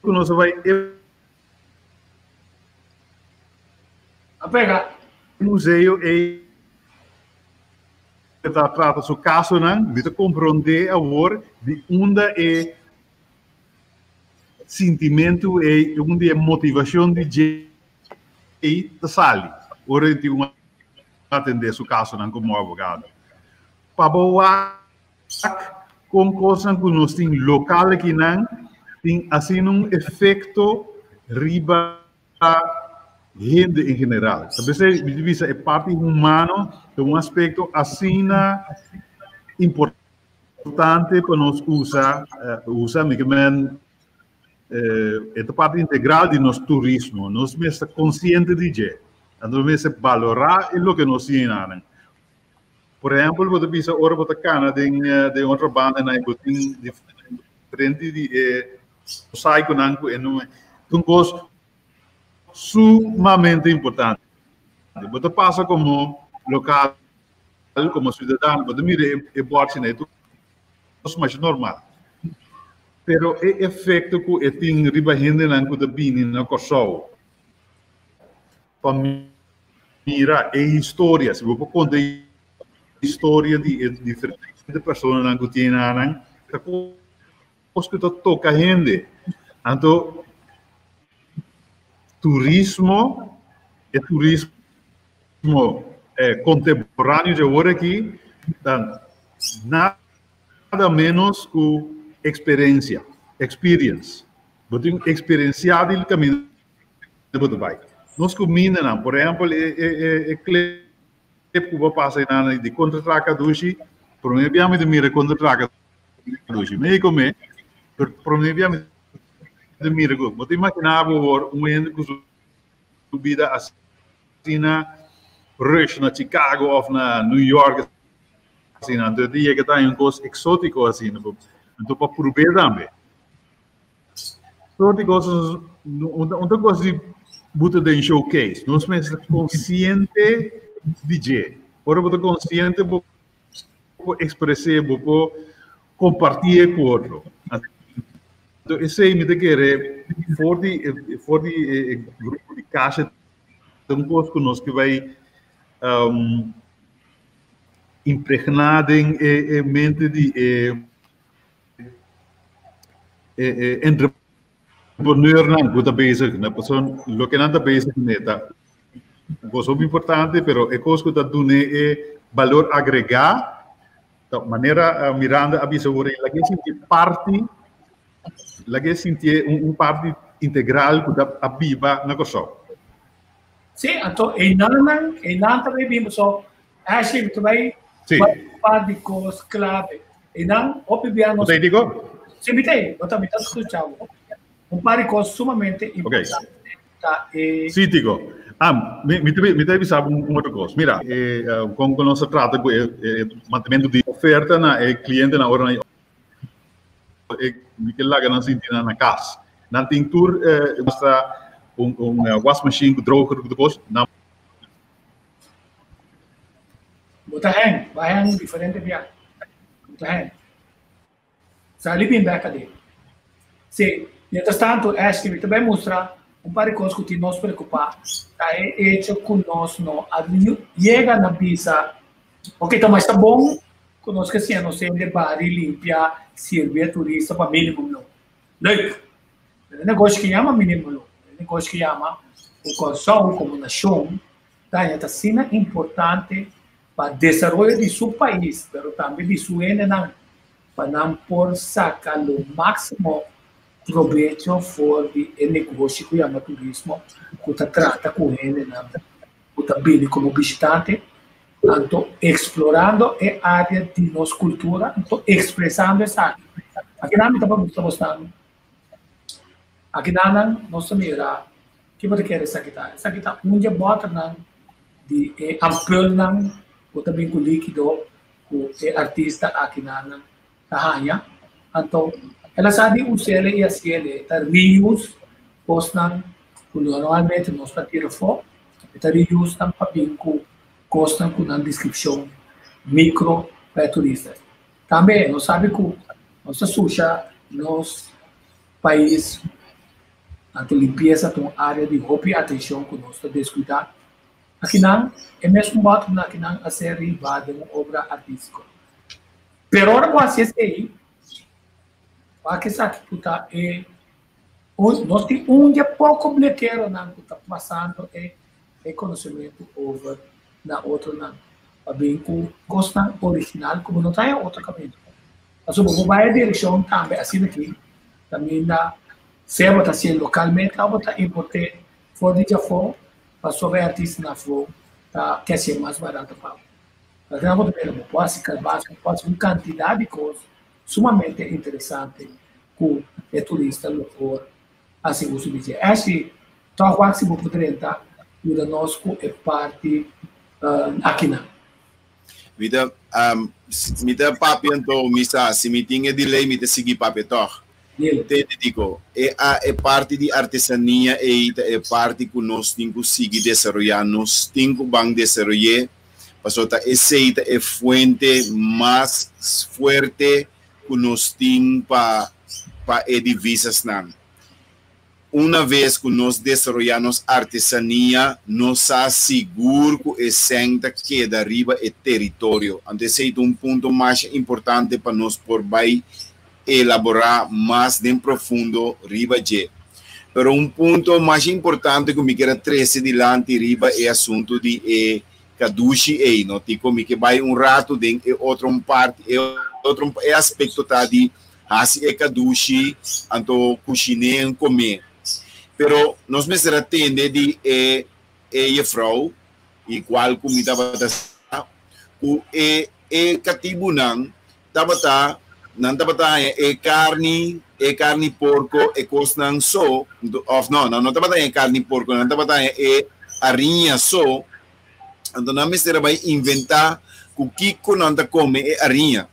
que nós vai a pegar museu e trata seu caso não, de compreender a hora de onde é sentimento e onde é motivação de sali. Ora de uma atender seu caso não como advogado. Para boa com coisas que nós temos local aqui não tem assim efeito riba gente em geral. Talvez é parte humana de aspecto assim importante para nós usar é parte integral de nosso turismo. Nós estamos conscientes de isso. Nós valorar o que nós temos. Por exemplo, você pisa ora bota cana de outra banda na botin diferente de sai com anco e não um coisa sumamente importante. Você passa como local, como cidadão, você mira e bota né tudo mais normal. Pero o efeito que tem riba gente não que bem na coisa para mira é história. Se você conta história de diferentes pessoas que têm na que toca gente. Então turismo contemporâneo de agora aqui nada menos que experience. Você experienciado o caminho de você vai. Nós combinamos, por exemplo, que vou passar na de contra-traca dushi, por mim abbiamo de mira contra-traca dushi. Me come, por mim abbiamo de mira go. Você imaginava ende que subida assim na Rush na Chicago ou na New York assim, então dia que tá coisa exótico assim, então para provar também. Todas coisas, outra coisa de buta de showcase, nós somos conscientes de que, ora você consciente para expressar, para compartilhar com outro. Então esse aí me quer for de grupo de caixa, então coisa que nós que vai impregnar em mente de entrepreneur não que está bezig, na pessoa lo que não está bezig neta, coisa importante, pero é coisa que está dando é valor agregar, de maneira mirando a visão agora, lá que sentir parte, lá que sentir parte integral que está viva na coisa. Sim, então e não também vimos só acho que vai parte de coisas clave e não obviamente. Você digo? Sim, eu também estou escutando. Par de coisas sumamente importantes. Okay. Sim, digo. Me deve avisar outra coisa. Mira, como nós se trata de mantimento de oferta na cliente na hora que lá que nós sentimos na casa. Não tem tour mostra wash machine, droger, depois não. Vai hang diferente via. Botar Sali bem back ali. Sim. Mientras tanto, Ashley também mostra par de coisas que nos preocupa. É hecho que nós não chega na visa. Ok, então, mas está bom que nós que se não sendo de bar e limpar, servir a turista para mínimo não. Like, o negócio que chama mínimo não. O negócio que chama o consumo como nação, está sendo importante para o desenvolvimento de seu país, mas também de sua ende para não por sacar o máximo provecho for di negócio que chama turismo, que trata com ele, que bem como visitante, então explorando a área de nossa cultura, então expressando essa área. Aqui não estamos gostando. Aqui não nós mira que você quer essa guitarra onde bota não de ampul não ou também com líquido o artista aqui não tahanya então ela sabe usar e assim ele tá reuse postam normalmente nós para tirar foto tá reuse tam papel com costam com na descrição micro para turistas também nós sabe que nossa suja nos país a limpeza de uma área de hobby atenção que nós estamos descuidar. Aqui não é mesmo modo que aqui não a ser rival de uma obra artística. Pero agora você aí, para que sabe que está nós temos dia pouco bilheteiro não que está passando é conhecimento over na outra não, para bem com gosta original como não tem outro caminho. Mas o bom vai a direção também assim aqui também dá se você está localmente, você está importando fora de Japão, para sobre artista na flor, quer ser mais barato para então você pode ficar básico, pode uma quantidade de coisas sumamente interessante com o turista local, assim você diz. Assim, então quase se você poderia estar ajuda nós com a parte aqui não. Vida, mita papi então, misa, se me tinha delay, mita seguir papi toch. Te digo, é parte de artesania é parte que nós temos que seguir desenvolver, nós temos que desenvolver, porque essa é a fonte mais forte que nós temos para divisas. Uma vez que nós desenvolvemos artesania, nós asseguramos que a senta queda arriba é território. Então, esse é ponto mais importante para nós por baixo elaborar mais de profundo riba de. Pero ponto mais importante que me quero trazer dilante riba é assunto de kadushi não tipo me que vai rato de outro parte outro aspecto tá de assim kadushi anto cozinhar comer. Pero nós me será tende de frau igual comida batata o katibunang tabata nanta bataya carne porco cosnan so of não tá bataya carne porco nanta bataya arinha so então na mistura vai inventar o que nanta come arinha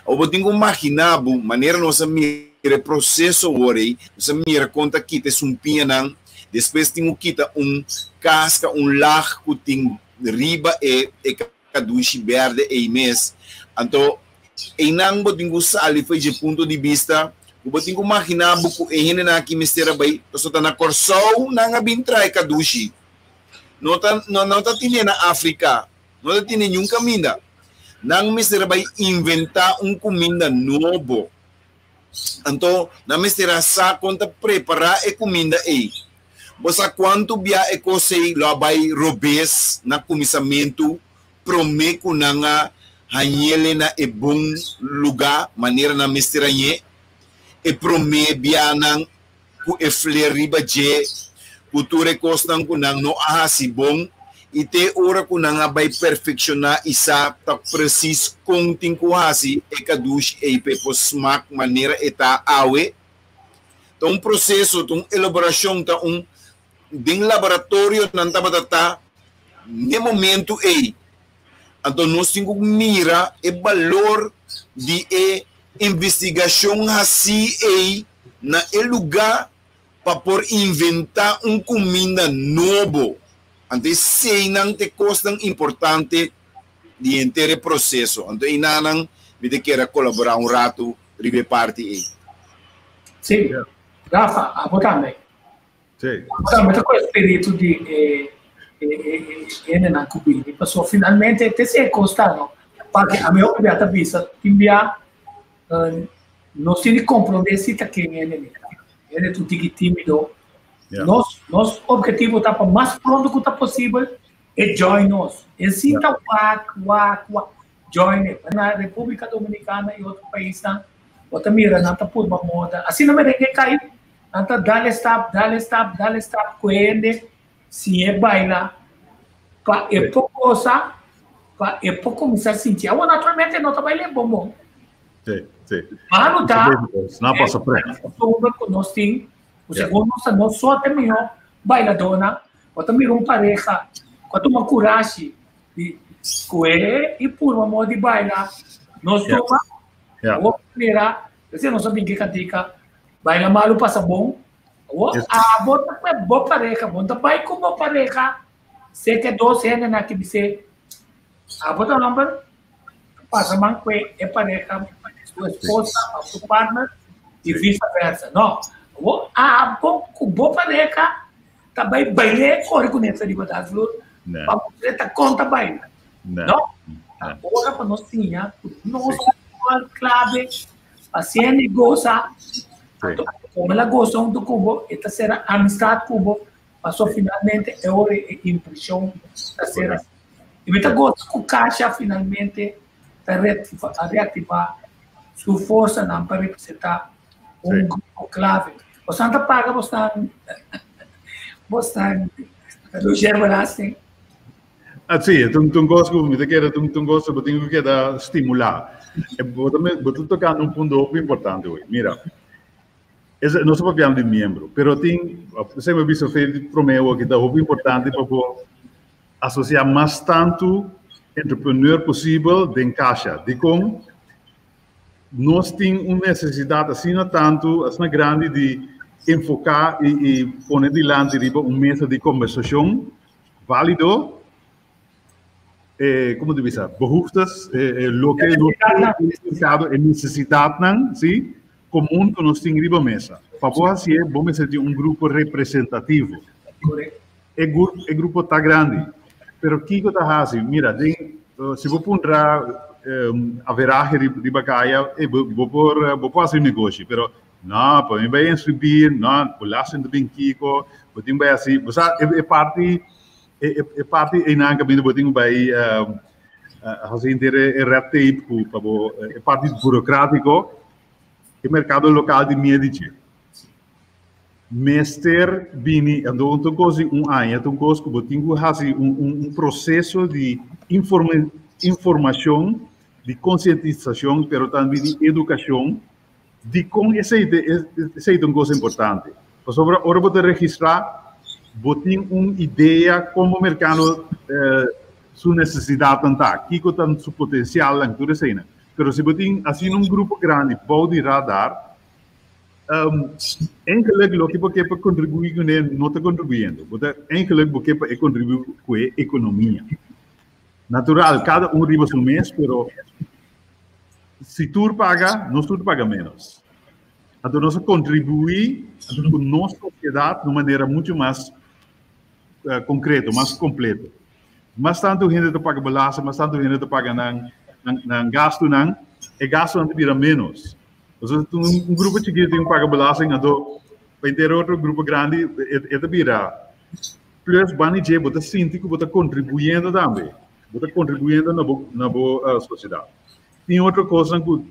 ou botinho imaginar maneira nossa mira processo ore nossa mira conta que te sumpia não depois tem kita casca lag que tem riba kadushi verde mês então e não botinho sali foi de ponto de vista o botinho imaginar buku ehine na aqui mistério vai só tá na corsol na ngabintrai kadushi não tá tinha na África não tá tinha nenhum caminho não mistério vai inventar comida novo então na mistério sa conta preparar comida aí você quanto bia cosei lá vai robes na comissamento prometo na hanyele na bom lugar maneira na misteranye promebia ku fler riba je cultura costan ku nang no ahasi bom e te ora ku nang bay perfeccionar isa ta precis kung tingku hasi kadush pepos smack maneira eta awe tong processo tong elaboração ta ding laboratório nan tabatata ne momento então nós temos que mirar o valor de investigação assim na lugar para por inventar comida novo. Então se não te custa importante de inteiro processo. Então não me quer colaborar rato ribe parte aí. Sim, Rafa, a botar também. Sim. Mas com o espírito de na cubini, passou finalmente te se costano, porque a minha opinião é vista, timbia nós temos compromisso que ele tudo que tímido, nosso objetivo está para mais pronto que está possível é join nós, é sinta join na República Dominicana e outro país Bota mira, nanta purba moda. Assim não merengue cai. Nanta dale stop, coende. Se é baila. Pa é pouco cosa. Pa é pouco começar a sentir. Eu naturalmente não trabalhei bom. Sim, sim. Mas não tá. Não passa frente. Nós temos, o segundo nós só temos bailadona. Bota mira pareja. Quando uma coragem de coer e purba moda de bailar. Nós toma. O primeira, você não sabe que cantica, baila malu passa bom. Bota com boa pareja, bota vai com boa pareja. Se que 12 anos na que você, bota number, passa man com é pareja, sua esposa, sua partner e vice-versa. Não, com boa pareja, também baile corre com essa liberdade, para você tá conta baila. Não, agora para nós tinha, nós clave, paciente goza, como ela goza do cubo, esta será amistad cubo, passou finalmente é hora de impressão da será. E esta goza com caixa finalmente para reativar sua força não para representar grupo clave. Você não paga, você do germalasting. Sim, tu gosta tu gosta, eu tenho que estimular. Vou tocar num ponto importante hoje. Mira, não sou papel de membro, mas tem, sempre visto feito promeu que é muito importante para associar mais tanto entrepreneur possível de caixa, de como nós temos uma necessidade assim não tanto, assim grande de enfocar e pôr delante de uma mesa de conversação válido. Como tu dizer, behoeftes, lo que é necessidade, sim, comum que nós temos na mesa. Para você, vamos ser grupo representativo. O grupo está grande, mas o que está fazendo? Mira, se vou pôr a veragem de bagaia, vou fazer negócio, mas não, para mim vai inscrever, não, vou lá sentar bem Kiko, vou ter assim, você é parte e parte em anche bem botinho vai fazer red tape para parte burocrático e mercado local de medici. Mester bini andou um coisa ano então coisa que botinho fazer processo de informação de conscientização, pero também de educação de como essa é uma coisa importante. Sobre a hora de registrar botem uma ideia como o mercado sua necessidade está, que tem seu potencial lá tudo isso, mas se botem assim grupo grande pode radar, enkelek que porque para contribuir com ele não está contribuindo, botar enkelek porque para contribuir com a economia. Natural, cada riba seu mês, pero se tu paga, nós tu paga menos. Então nós contribuir com nossa sociedade de uma maneira muito mais concreto, mais completo. Mas tanto gente que paga belasting, mas tanto gente que paga ng gasto e gasto não vira menos. Então, grupo chiquito tem paga belasting, então, para ter outro grupo grande, é vira. Plus, banije, você sente que você contribuindo também. Você contribuindo na boa sociedade. Tem outra coisa que você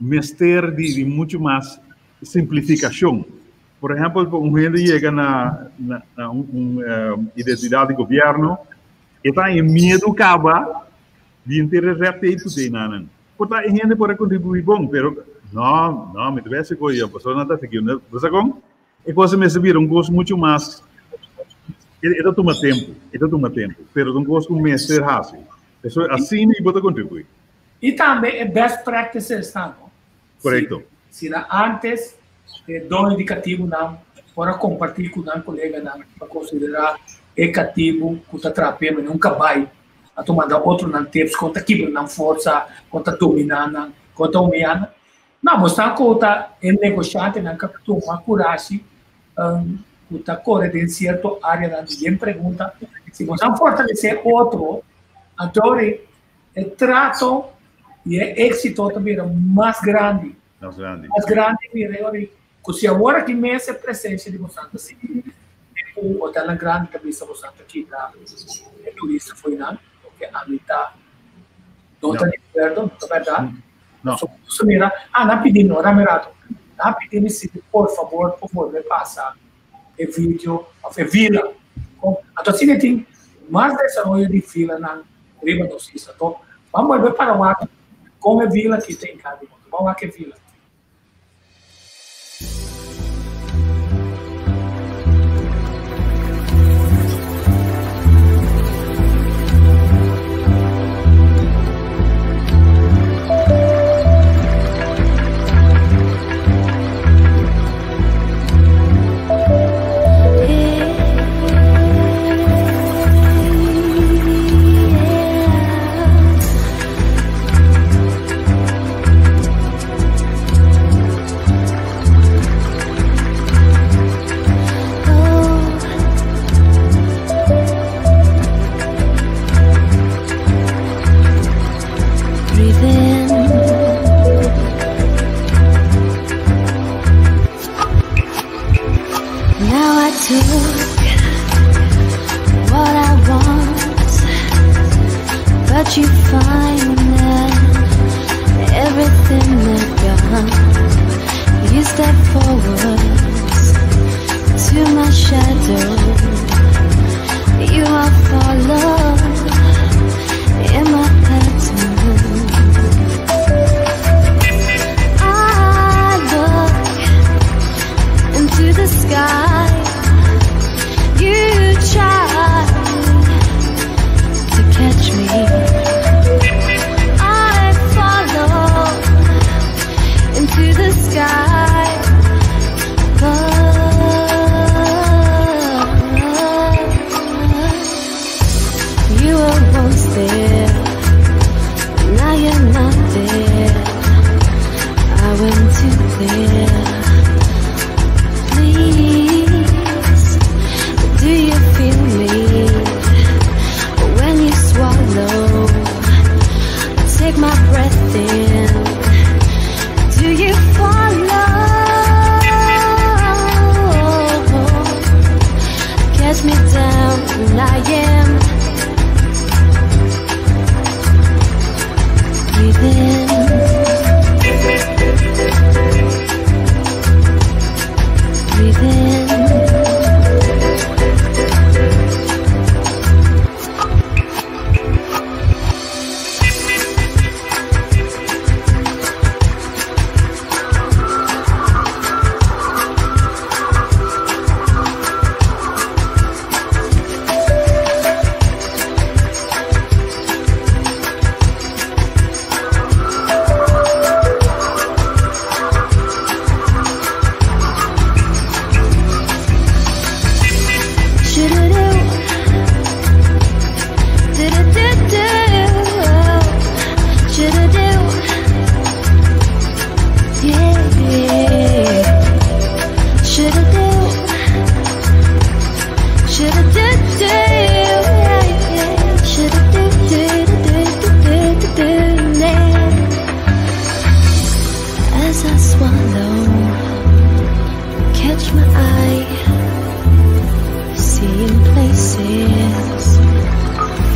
mestre de muito mais simplificação. Por exemplo, gente chega na identidade de governo e está em medo de interesse que tem na portanto, a gente pode contribuir bom, mas não, me deve ser coisa, a pessoa não está seguindo. Você como? É coisa me servir gosto muito mais. Ele toma tempo, mas um gosto com mestre rápido. Assim, me pode contribuir. E também é best practices, não? Correto. Se antes dou indicativo não para compartilhar com um colega não para considerar ecativo que está trapendo nunca vai a tomar outro não tem conta que não força conta dominando conta humilhando não você conta é negociante não que toma coragem conta corre de certa área não ninguém pergunta se você fortalecer outro então é trato e é êxito também mais grande melhor se agora que mês é presença de você assim o hotel grande também está você aqui da turista foi não porque a mim tá não está de perto, não é verdade? No. So mira, na pedindo, Ramirato, na pedindo se por favor me passa o vídeo, a vila. Então, se tem mais desarrollo de vila na riba do Sisa, então, vamos ver para lá como é vila que tem cada mundo. Vamos lá que é vila. But you find that everything that gone, you step forwards to my shadow. You are followed in my pattern. I look into the sky. You try to catch me. I follow into the sky, but you were once there, now you're not there. I went to there. Please, do you feel me when you swallow? Take my breath in. Do you follow? Catch me down when I am breathing. Breathing. As I swallow, catch my eye, seeing places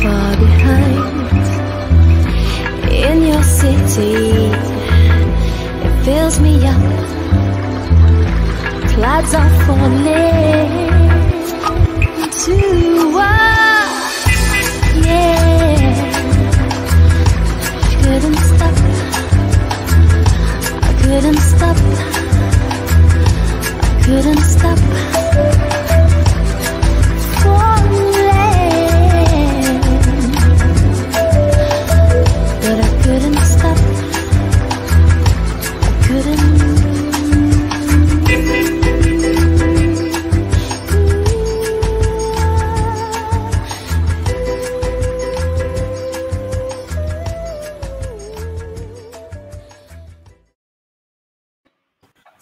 far behind. In your city, it fills me up. Clouds are falling to us, yeah. Couldn't stop. Couldn't stop, I couldn't stop falling, but I couldn't stop, I couldn't.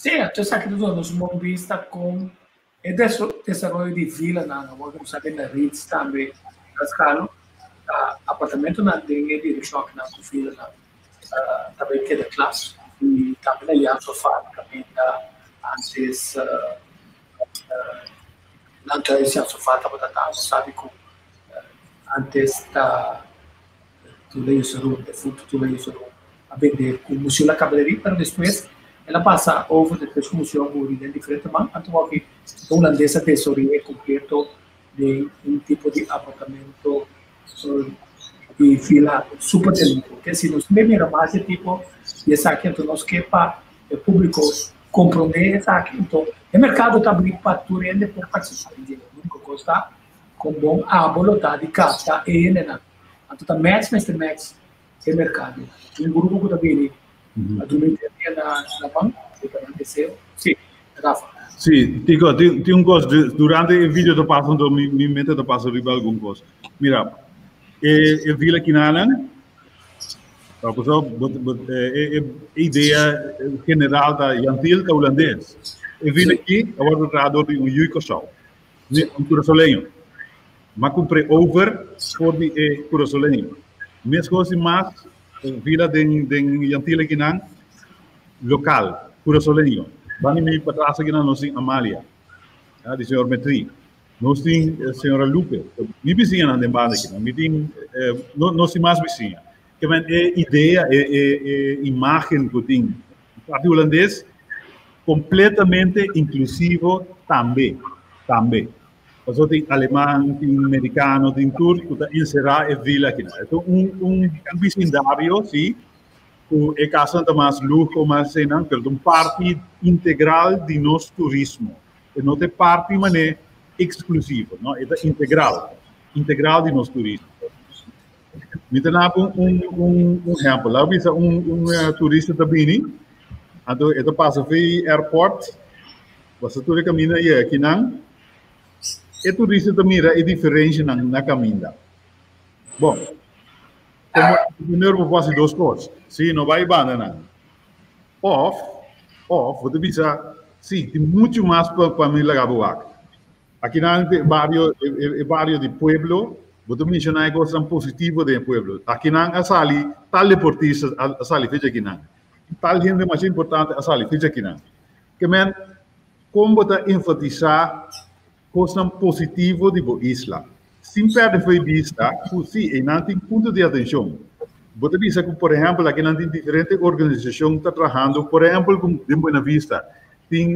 Sì, c'è stato uno smombista con e adesso desarrollo di villa na vamos saber na Ritz também na scalo appartamento na dinge di shock na villa na também que da classe e também já sofá também antes não tinha esse sofá tava da sabe com antes da tu leio seu de fundo tu leio seu a vender com o museu da cabeleireira, mas depois ela passa over depois com o museu de diferente mão, então aqui a holandesa tesouraria completo de um tipo de apartamento e fila super dentro, porque se nós primeiro mais de tipo de saque, então nós que para o público compreender essa aqui, então o mercado está abrindo para tudo e depois participar de nunca custa com bom abolotado de capta e nena, então tá match o mercado, um grupo que também a dormir na banca, que aconteceu, sim, Rafa. Sim, Tico, tem um coisa, durante o vídeo do passo, do minha mente do passo riba algum coisa. Mira, e vila Kinanan, a ideia general da Jantil da holandês. E vila aqui, a hora do radar de Juicosau, curaçolenho. Mas comprei over por de curaçolenho. Mesmo coisa mais, vila de Jantil Kinan, local, curaçolenho. Bani me patrasa aqui na nossa Amália, de senhor Metri. Nós temos a senhora Lupe. Me vizinha na demanda aqui, me tem, nós temos mais vizinha. Que é ideia, imagem que eu tenho. O partido holandês completamente inclusivo também. Então tem alemão, tem americano, tem turco, tem encerrar a vila aqui. Então vecindário, sim. É casa mais luxo, mas não, pero parte integral de nosso turismo. E não é parte mané exclusiva, não é integral de nosso turismo. Me dá um exemplo. Lá visa turista também, então ele passa pelo airport, você tudo caminha aí aqui não. E turista também é diferente na caminha. Bom. Primeiro vou fazer duas coisas. Sim, não vai banana. Vou te dizer, sim, tem muito mais para me levar boa. Aqui no barrio de Pueblo, vou te mencionar coisas positivas do Pueblo. Aqui na sali, tal deportista, a sali fecha aqui na. Tal gente mais importante, a sali fecha aqui na. Que men, como te enfatizar coisas positivas de boa isla. Sem perder foi vista, sim, e não tem ponto de atenção. Você dizer que, por exemplo, aqui não tem diferentes organizações que estão trabalhando, por exemplo, como em Buena Vista, tem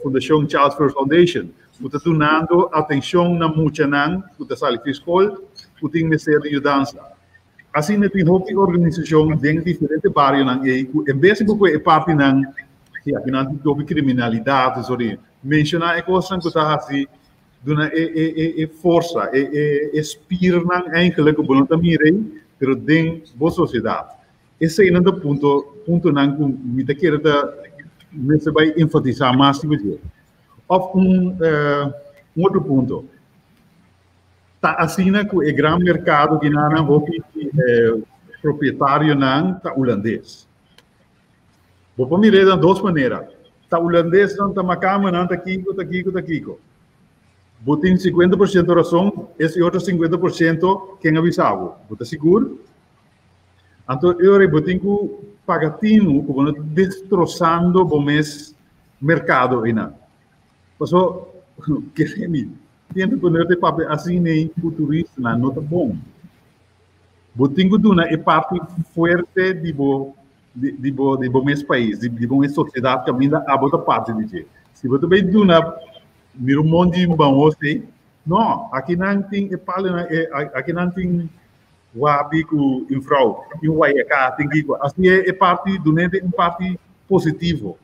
Fundação Charles First Foundation, que está dando atenção na Muchanan, que está saindo fiscal, que tem Ministério de Dança. Assim, tem outra organização em diferentes bairros, em vez de parte aqui não tem criminalidade, mencionar a coisa que está assim, duna força, espirna eigenlijk op een manier, pero den boa sociedade. Esse é o ponto não que me te quero me vai enfatizar mais se você. Of outro ponto. Tá assim que o grande mercado que não proprietário não tá holandês. Vou me ler de duas maneiras. Tá holandês não tá macama não tá aqui. Botem 50% de razão, esse outro 50% quem avisava. Você seguro? Então, eu botem que pagatino, como destroçando o mês mercado ainda. Passou, que me tem que poner de papel assim nem futurista, não tá bom. Botem que duna é parte forte de bo mês país, de bo sociedade que ainda a outra parte de. Se você bem duna miro monte bom sei não aqui não tem aqui não tem wabi com infrau e o cá tem que assim é parte do nede parte positivo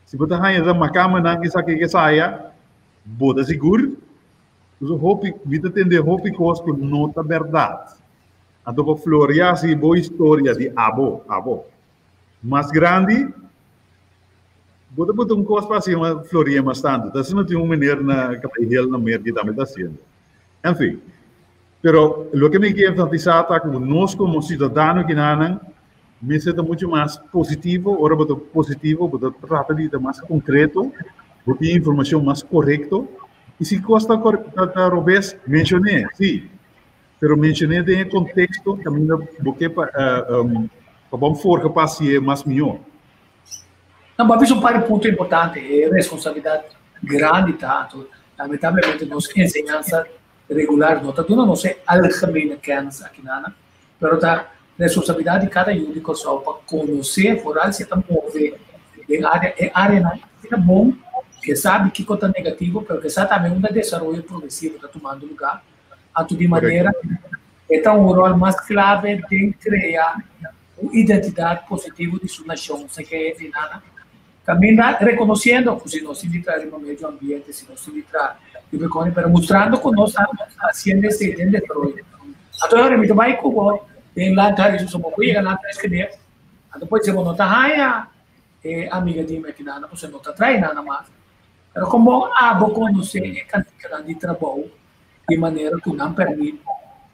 se você hanya da macama não isso aqui que saia boda seguro o hope vida entender hope coisa que não tá verdade a do floria se boa história de abo mais grande. Você botar coisa para cima, floria bastante. Então, se não tem maneira na capital, na merda que também está sendo. Enfim, pero o que me quer enfatizar é que nós, como cidadãos que não, me sinto muito mais positivo, ora botar positivo, botar trata de mais concreto, botar informação mais correta. E se costa talvez mencionei, sim, pero mencionei em contexto também porque para vamos for que passe mais melhor. Não, mas um ponto importante, é responsabilidade grande, tanto, lamentavelmente, nossa ensinança regular, não está dando nossa algemene kennis aqui, mas responsabilidade de cada único só para conhecer, foral, se está mover em área não é bom, que sabe que está negativo, mas que sabe também um desenvolvimento progressivo está tomando lugar, de maneira então o rol mais clave de criar uma identidade positiva de sua nação, se quer dizer nada, também reconhecendo que se nós se traz no meio ambiente, se nós se traz pero mostrando que nós estamos fazendo esse Detroit. Agora me vai com tem lá atrás isso somos cuida lá atrás que né, depois se não tá amiga de mim que nada, você não tá trai nada mais. Pero como vou conhecer a quantidade de trabalho de maneira que não permite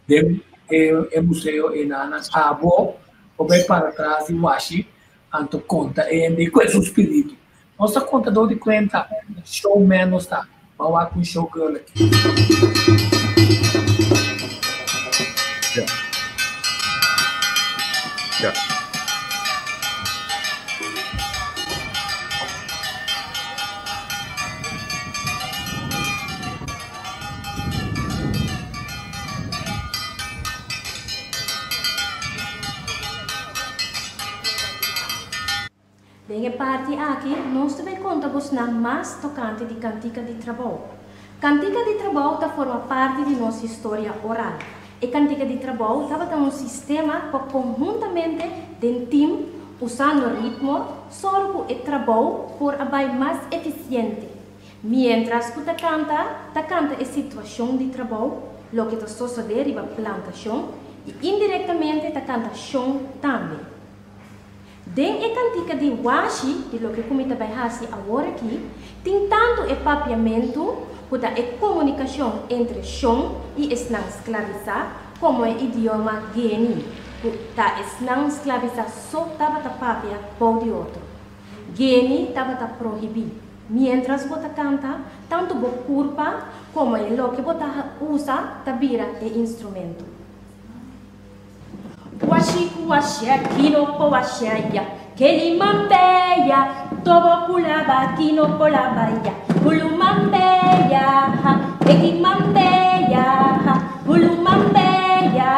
de museu e nada vou para trás e washi anto conta e de coisa espírito. Nossa contador de conta show menos tá. Vamos com show girl aqui. Yeah. Bem, parte aqui, nós também contamos na mais tocante de cantiga de trabalho. Cantiga de trabalho forma parte de nossa história oral. E cantiga de trabalho estava um sistema para conjuntamente de time usando ritmo, só o trabalho por abai mais eficiente. Mientras que canta a situação de trabalho, lo que está sucedendo a plantação e indiretamente canta chão também. Dentro da cantiga de washi, de lo que comita vai fazer agora aqui, tem tanto o papiamento, puta a comunicação entre chão e esnang escravizar, como o idioma guiani, puta esnang escravizar só tava ta papia por de outro. Guiani tava ta proibir. Mientras bota canta, tanto bo curva como o lo que bota usa ta vira de instrumento. Washi kuwashia kino po washia kelimambeya tobo kulaba kino polabaya kulumambeya ekimambeya kulumambeya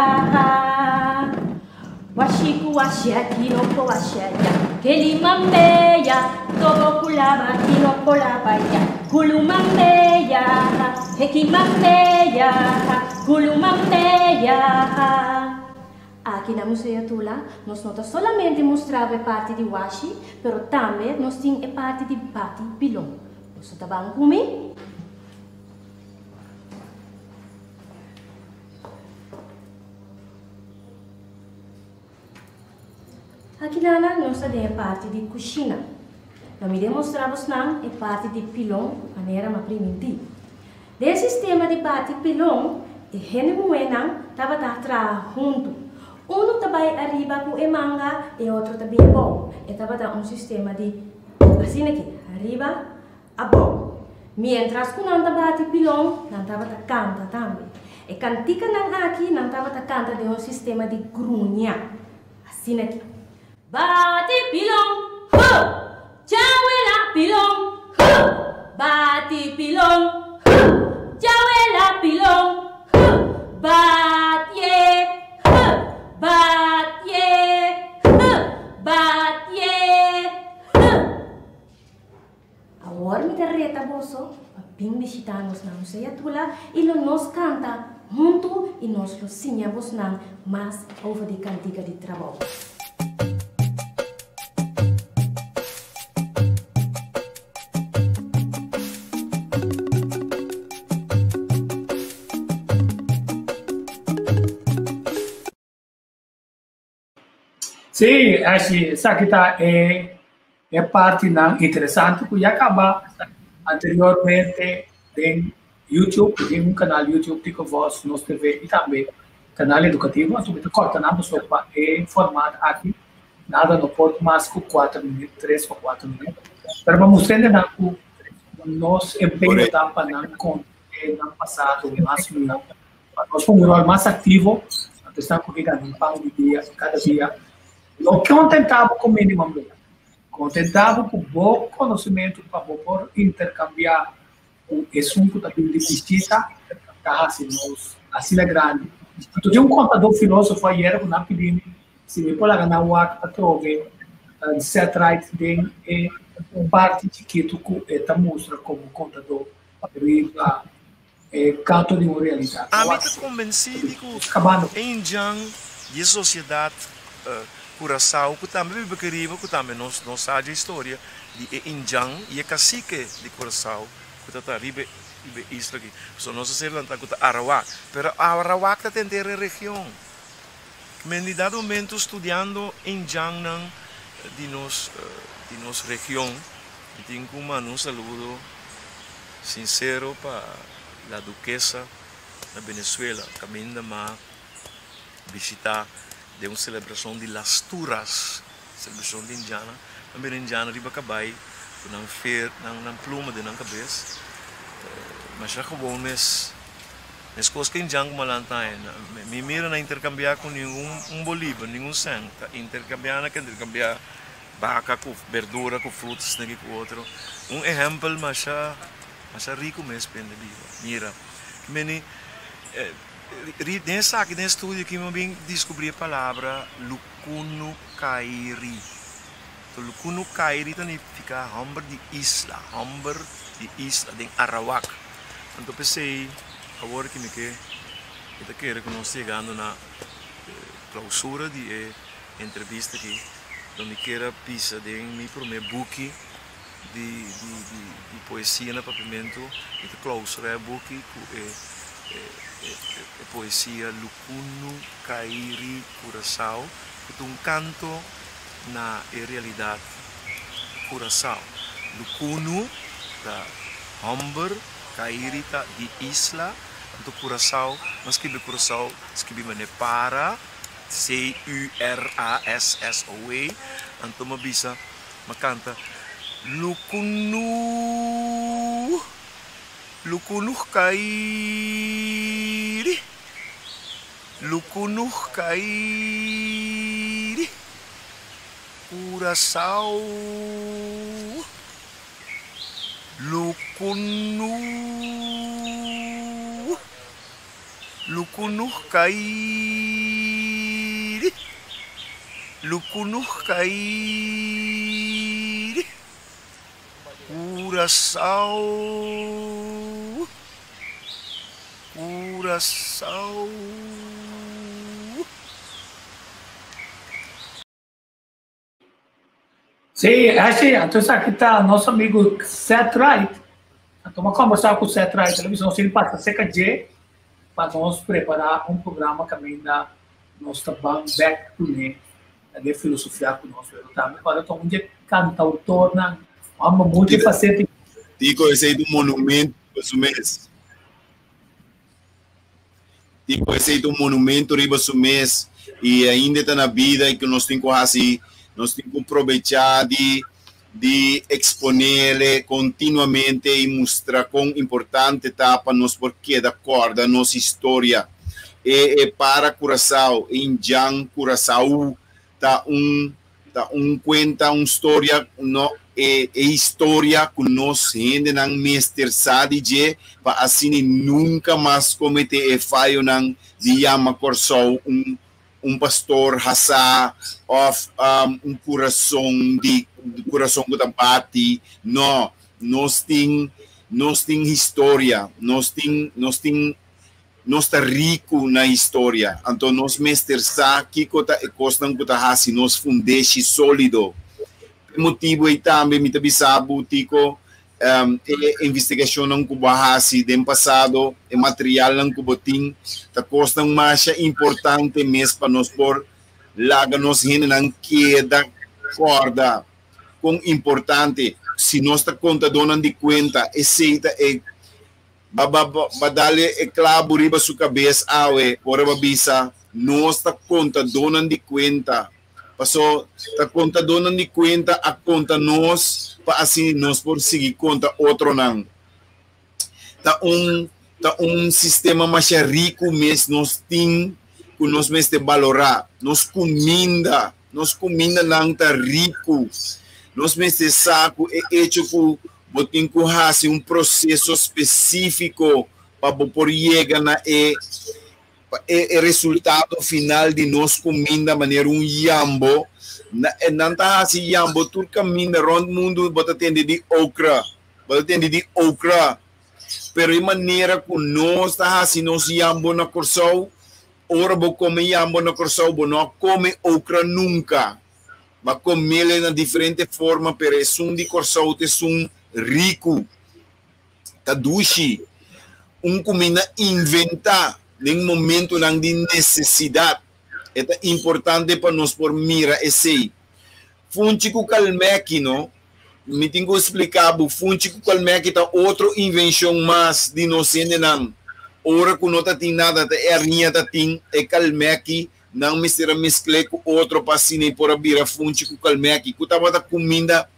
washi kuwashia kino po washia kelimambeya tobo kulaba kino polabaya kulumambeya ekimambeya kulumambeya. Aqui na Museu Tula, nós não somente mostrava a parte de washi, mas também nós tínhamos a parte de bati pilong. Você está bem comigo? Aqui nós temos a parte de cozinha. Nós me demonstramos a parte de pilong, de maneira mais primitiva. Desse sistema de bati pilong, a gente estava atrás junto. Um trabalha arriba com a manga e outro também é bom. Estava sistema de assim aqui, arriba a bom. Mientras que não bate pilão, não estava canta também. E cantica não aqui, não estava canta de sistema de grunha. Assim aqui. Bate pilão, jawela pilão, bate pilão, jawela pilão, bate Agora me derreta bolso, bem visitamos na Museu Tula e nós canta junto e nós lo sinhamos na mais over de cantiga de trabalho. Sim, acho que essa aqui é parte interessante que já acabou anteriormente em YouTube, tem canal YouTube que voz nos TV e também canal educativo, então corta nada só para informar aqui, nada no pode mais que 4 minutos, 3 ou 4 minutos, mas vamos mostrar que nós empenho está para não passado mais minuto, nós fomos o mais ativo, estamos com pão de dia, cada dia. Não contentava com o mínimo, contentava com o bom conhecimento para poder intercambiar o assunto da pesquisa, assim é grande. Então, tinha um contador filósofo aí, que não pediu se me pôr na wak para trove set right ding e parte chiquito que está mostra como contador riba canto de uma realidade. A mim está convencido que em Jang de sociedade Curaçao, que também é querido, que também não sabe a história de Injang e a cacique de Curaçao, que está riba isso aqui. So nós sabemos que está Arawak, pero Arawak está dentro da região. Mas em dado momento estudando Injang de nossa região, tenho um saludo sincero para a duquesa da Venezuela, que ainda visitar de uma celebração de Las Turas, celebração de Indiana. A Indiana riba cabai, com uma pluma de na cabeça. Mas já acabou mas coisas que Indiana malantain. Me mira na intercambiar com nenhum bolívar, nenhum sangue. Intercambiar vaca com verdura, com frutas, com outro. Exemplo, mas rico mesmo pende mira. Meni nessa estudo que eu bem descobri a palavra Lukunu Kairi. Então Lukunu Kairi significa hamber de isla de Arawak. Então pensei agora que me quer que nós chegando na clausura de entrevista aqui, então me quero pisar de meu primeiro book de poesia no papamento e de clausura é book poesia Lukunu Kairi Curaçao, que é um canto na realidade Curaçao. Lukunu da hamber, Kairi ta de isla, então Curaçao, mas que be Curaçao, escreve para C-U-R-A-S-S-O-A, então mabisa, makanta Lukunu Kairi Curaçao Lukunu Kairi Curaçao. Sim, então aqui está nosso amigo Seth Wright. Então vamos conversar com o Seth Wright, televisão, se ele passa cerca de para nós preparar um programa que ainda nós estamos back to me, de filosofia com nós. Também para então um dia cantautor, ama muito fazer. Digo esse do monumento, mês. Digo esse do monumento riba mês e ainda está na vida e que nós temos assim. Nós temos que aproveitar de exponer continuamente e mostrar quão importante está para nós porque da corda nossa história para Curaçao em Jang Curaçao tá conta uma história história que nós ainda não mestrado de para assim nunca mais cometer falho não de Yama Curaçao pastor hasa of coração que tá bate nós tem história nós tá rico na história então nós mestre que costam que tá assim nós fundeixe sólido motivo e também me tabisabu tico investigação não que bahasi do passado e material não que botin tá costa mais importante mesmo para nós por laga nos não queda corda com importante se nós tá conta dona de conta aceita e badale e clavo riba sua cabeça awe ora babisa nós tá conta dona de conta passou tá conta dona de conta a conta nós para assim nós por seguir conta outro não tá sistema mais rico mesmo nós tem que nós mesmo valorar nós comida não tá rico nós mesmo saco é hecho que botem que hace processo específico para por chegar na o resultado final de nós comida maneira yambo. Não tá assim yambo, tudo caminha rond mundo, bota tende de okra. Pero de maneira que nós tá assim, nós yambo na Corsau, ora bo come yambo na Corsau, bo não come okra nunca. Mas comer ele na diferente forma, pero é de Corsau, é rico. Tá dushi. Comida inventar em momento de necessidade. É importante para nós por mira esse. Funchiku calmeque, não? Me tenho que explicar, funchiku calmeque tá outra invenção mais de nós não. Ora que não tem nada, é rinha tá tem é calmeque, não mistura mescle com outro pasine por abrir funchiku calmeque. Kutaba tá comida,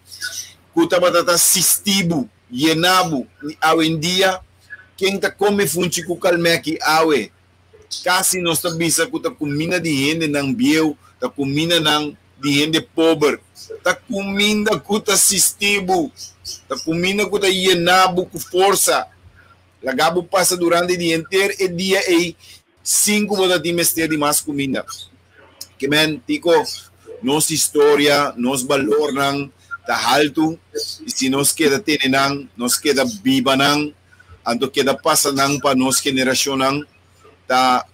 kutaba tá sistibo, yenabo, hoje em dia quem tá come funchiku calmeque awe. Kasi nós tá bisa que tá comida de gente não biel, tá comida não de gente pobre, tá comida que tá sistibo, tá comida que tá yenabo com força. Lagabo passa durante o dia inteiro e dia aí 5 bodas de mestre de mais comida. Que men, tico, nossa história, nosso valor não tá alto, e se nós queda tendo nós queda viva não, anto queda passa não para nossa geração não. Tá,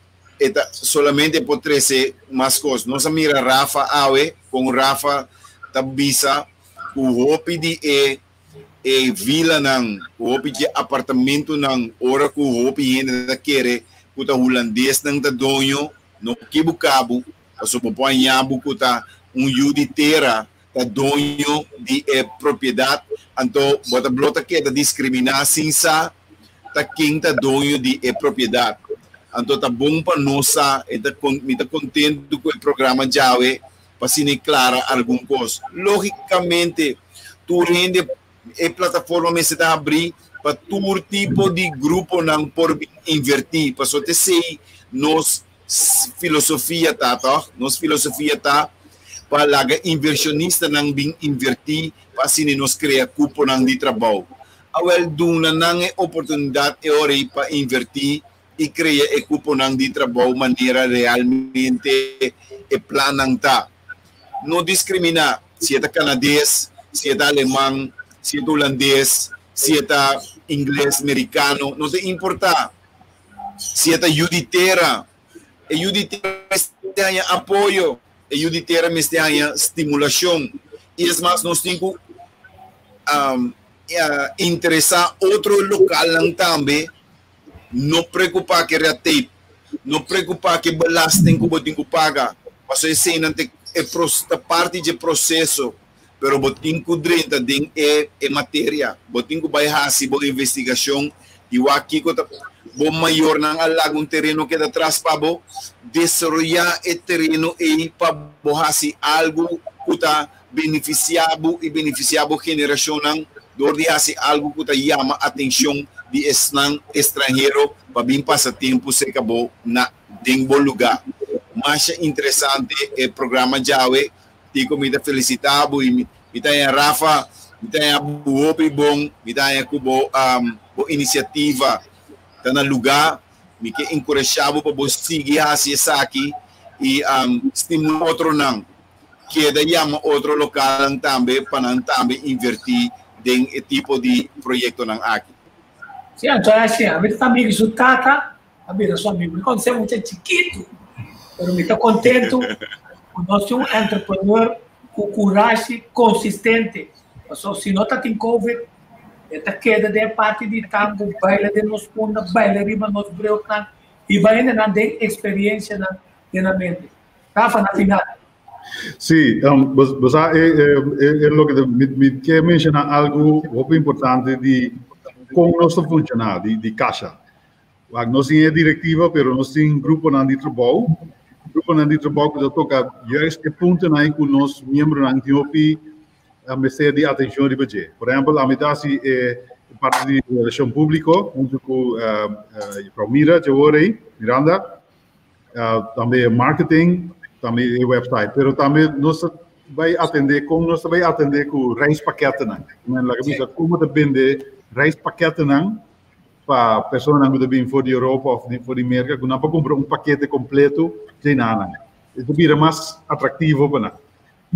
solamente por 13 mais coisas. Nós mira Rafa awe, com Rafa tá bisa o hopi de vila nang, o hopi de apartamento nang, ora que o hopi ainda quer, que tá holandês nang tá donho, no kibukabu, passo por panhabu que tá juditeira, tá donho de propriedade, então bota blota que tá discriminar sim sa, tá quem tá donho de propriedade. Então tá bom para nós, me tá contente com o programa Jawe, para se clara alguma coisa. Logicamente, tu rende a plataforma me está abrir para todo tipo de grupo não por invertir, para só te sei, nos filosofia tá, nos filosofia tá, para laga inversionista não bem invertir, para se nos criar cupo não de trabalho. Awel duna não é oportunidade é hora para invertir e criar e cupo não de trabalho maneira realmente e planang tá. Não discriminar se é canadense, se é alemão, se é holandês, se é inglês, americano, não te importa. Se é juditeira, e juditeira tem apoio, e juditeira tem estimulação. E é mais, nós temos que interessar outro local também. Não preocupar que retém, não preocupar que belastem que botinho paga, mas isso é parte do processo, pero botinho dentro de matéria, botinho vai fazer boa investigação e o aqui que o maior não alaga terreno que dá atrás para bo desenvolver o terreno e para fazer algo que está beneficiado e beneficiado geração não, de fazer algo que está chama atenção de estrangeiro para vir passar tempo se acabou na bom lugar. Mas interessante o programa Jawe, tico me felicitado e me tem Rafa, me tem a boa bom, me tem a boa iniciativa tá no lugar, me que encorajado para você seguir essa aqui e estimular outro não, que daí chama outro local também para também invertir em tipo de projeto não aqui. Sim, então é assim, a vida também que tata, a vida só amigo, quando você é muito chiquito, eu me estou contente, nós temos um entrepreneur com coragem consistente, se não está em Covid, esta queda de parte de tango, baile de nos punda, baile riba nos breucan, e vai ainda não ter experiência na mente. Rafa, na final. Sim, você é lo que me quer mencionar algo muito importante de como nós estamos funcionando, de caixa. Nós temos a diretiva, mas nós temos um grupo de trabalho. O grupo de trabalho que toca justo ponto em que os membros da TOP Ministério de Atenção de Budget. Por exemplo, a metade é parte de relação pública, junto com a Mira, Miranda, também marketing, também o website. Mas também nós vai atender como nós vai atender com reis paquete não. Na camisa como de vender reis paquete não para pessoas que vêm fora da Europa ou fora da América, que não para comprar paquete completo, sem nada. Isso vira mais atrativo para nós.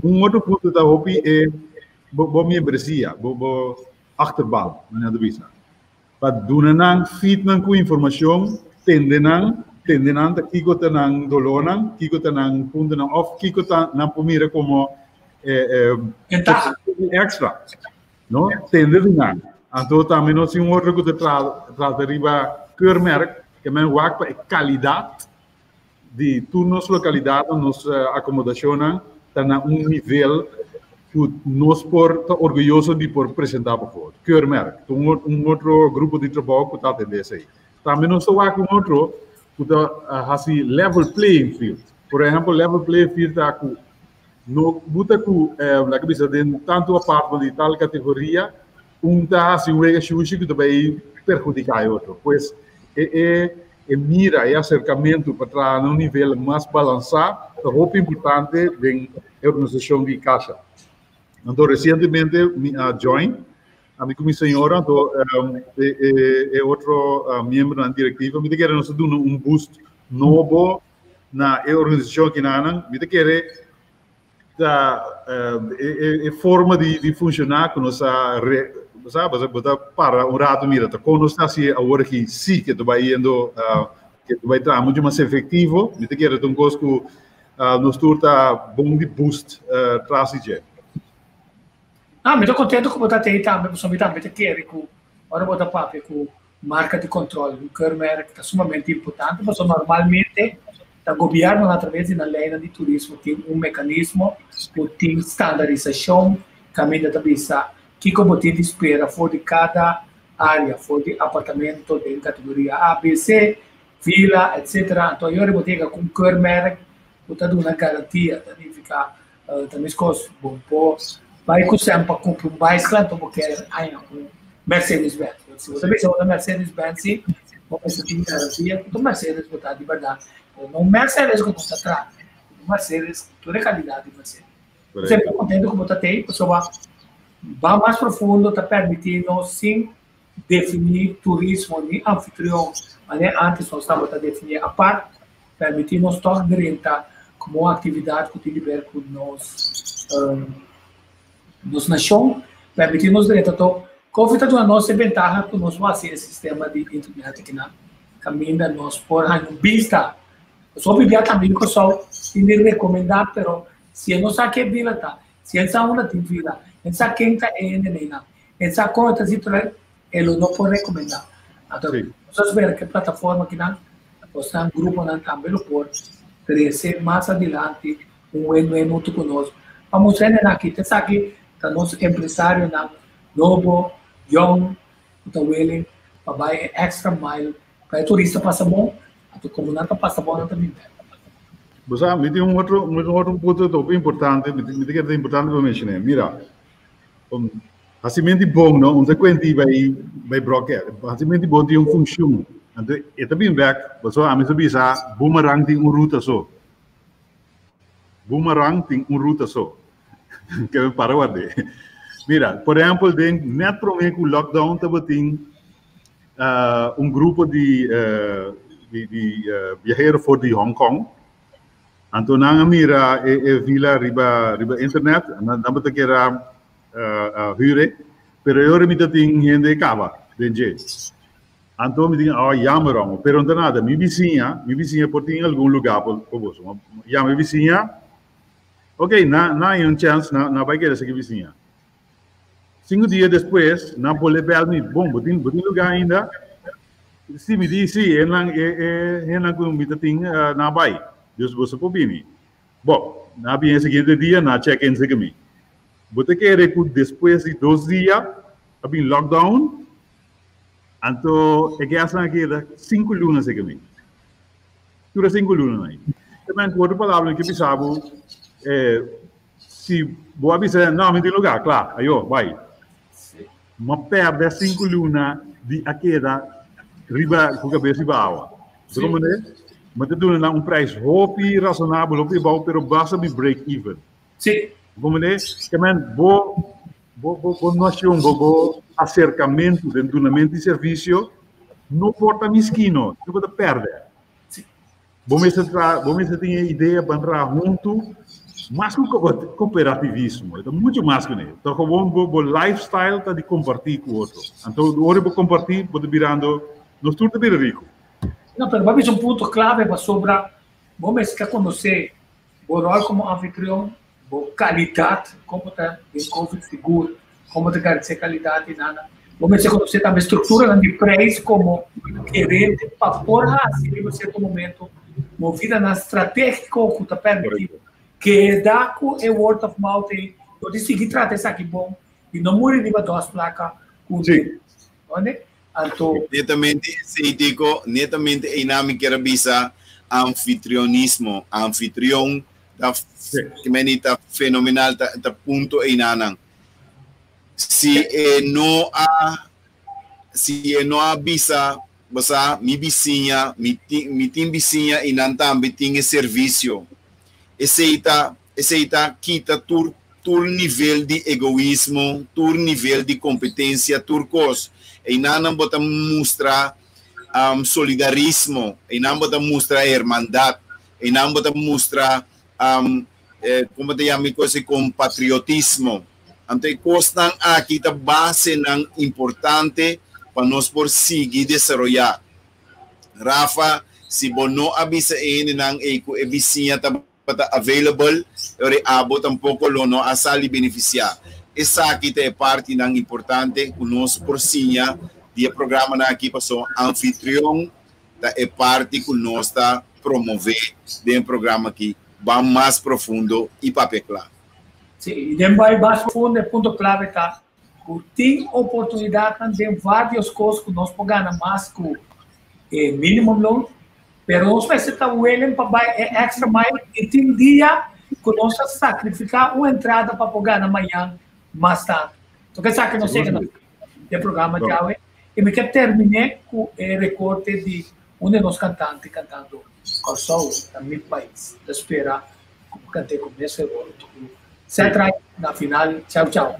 Outro ponto da hobby é a membresia, a achterbal, na divisa. Para donar feed com informação, tendenan ta kiko ta nang dolonan, kiko ta nang punta nang off, kiko ta nang pumira como extra, no? Tende nang. Então também nós temos outro que trata riba keurmerk, que men waak para qualidade de turnos localidade, nossa acomodação, tá na nível que nós por tá orgulhoso de por apresentar para fora. Keurmerk, outro grupo de trabalho que tá tendência aí. Também nós waak outro que tá level playing field. Por exemplo, level playing field tá com no buta com na cabeça de tanto a parte de tal categoria tá assim um exercício que também perjudica o outro. Pois mira e acercamento para um nível mais balançado, é muito importante da organização de caixa. Então, recentemente, a Join, a minha senhora, é outro membro da diretiva, me quer nós dar boost novo na organização que nós, me quer a forma de funcionar com nossa para um rato mira, quando está assim agora que sim que vai indo que vai estar muito mais efetivo, me quer então conosco nos turta bom de boost trasige. Me estou contente com botar aí também, porque também quer que agora botar papo com marca de controle, o keurmerk está sumamente importante, mas normalmente o governo através da lei de turismo tem mecanismo, tem standardização, caminho da visa que como tem de espera fora de cada área, fora de apartamento de categoria A, B, C, vila, etc. Então, eu vou ter com keurmerk, vou dar uma garantia, significa também coisas bom, vai com sempre comprar bicycle, então vou querer um Mercedes-Benz. Se você pensa na Mercedes-Benz, você tem garantia, então Mercedes vou estar de verdade. Não Mercedes que você traz, Mercedes, toda a qualidade de Mercedes. Você está contente com o que tem, pessoal? Vai mais profundo, está permitindo, sim, definir turismo de anfitrião. Antes nós estávamos a definir a parte, permitindo nós orientar como uma atividade que tem a ver com nos nação, permitindo nos orientar. Então, qual é a nossa vantagem que nós vamos fazer esse sistema de internet aqui na caminho nós por vista. Só vivia também com o sol, e me recomendar, pero se eu não sei que vila tá, se eu não sei onde vila, eu sei quem tá ainda, eu sei como está situado, ele não pode recomendar. Então, nós ver que plataforma que nós temos grupo nós também por crescer mais adiante, muito conosco. Vamos ver aqui, você sabe que tá nosso empresário na novo, young, tá willing, para extra mile, para turista passa bom. A comunidade passa bola também. Você me tem outro ponto importante, me tem que é importante para mencionar. Mira, assim mesmo bom, não, onde quanti vai broker, assim mesmo bom tem função. Então, é também back, você a mim bisa boomerang tem ruta só. Boomerang tem ruta só. Que é para o de. Mira, por exemplo, net para mim com lockdown também tem grupo de viajeros fora de Hong Kong. Então, nang mira vila riba internet, nang bata kera hure, pero eu remita ting gente cava, denje. Então, me diga, jammer, pero não nada, minha vizinha por ter algum lugar por você. Já minha vizinha, ok, na é chance, na vai querer seguir vizinha. 5 dias depois, na pode ver me, bom, botin lugar ainda. Se me diz, sim, é na comida tem na Bahia. Deus você pode vir. Bom, na bem seguinte dia, na check-in se comigo. Você quer que depois de 2 dias, abrir lockdown, então é que essa aqui é 5 lunas se comigo. Dura 5 lunas aí. Também outra palavra que pensava, se vou avisar, não, me tem lugar, claro, aí ó, vai. Mas perde 5 lunas de aquela riba com a cabeça baixa. Como é? Mas tu dá preço hopi razonável, hopi bom, pero basta me break even. Sim. Como é? Também bo noção, bo acercamento de treinamento de serviço não importa mesquino, não pode perder. Vamos ter ideia para entrar junto, mais que o cooperativismo, é muito mais que isso. Então, o lifestyle está de compartilhar com o outro. Então, agora eu compartilhar, vou virando, nós tudo é rico. Não, mas vamos um ponto clave para sobre, vamos ficar conhecer o rol como anfitrião, a qualidade, como está em Covid seguro, como está garantir qualidade e nada. Vamos conhecer também a estrutura de preço como gerente para pôr assim, em um certo momento, movida na estratégia que está permitindo, que dá com o word of mouth, e eu disse que trata isso aqui bom, e não morre de duas placas com sim. Então, netamente a dinâmica era bisa anfitrionismo, anfitrião que menita fenomenal ta ponto e nanang. Se não há bisa basta mi vizinha, mi tim vizinha e não também tem serviço. Esse quita tur nível de egoísmo, tur nível de competência, tur cos. E não bota mostrar solidarismo, e não bota mostrar irmandade, e não bota mostrar como te chama coisa com patriotismo. Então, coisas aqui tá base não importante para nós por seguir desenvolver. Rafa, se você não avisa ele não é vizinha tá available, eu abo tampouco não a sali beneficiar. Essa aqui é parte não importante que nós por sinha de programa aqui passou anfitrião é parte que nós está promover de programa aqui vai mais profundo e papel claro. Sim, e depois mais profundo é ponto clave tá. Tem oportunidade de várias coisas que nós pagamos mais que minimum loan, mas nós precisamos willing para extra mais e tem dia que nós sacrificar uma entrada para pagar na manhã mais tarde. Então, que sabe que não sei que o programa já é. E me quero terminar com o recorte de um de nós cantantes cantando Corsol, no meu país. Eu espero como cantei com esse recorte. Se atrai na final. Tchau, tchau.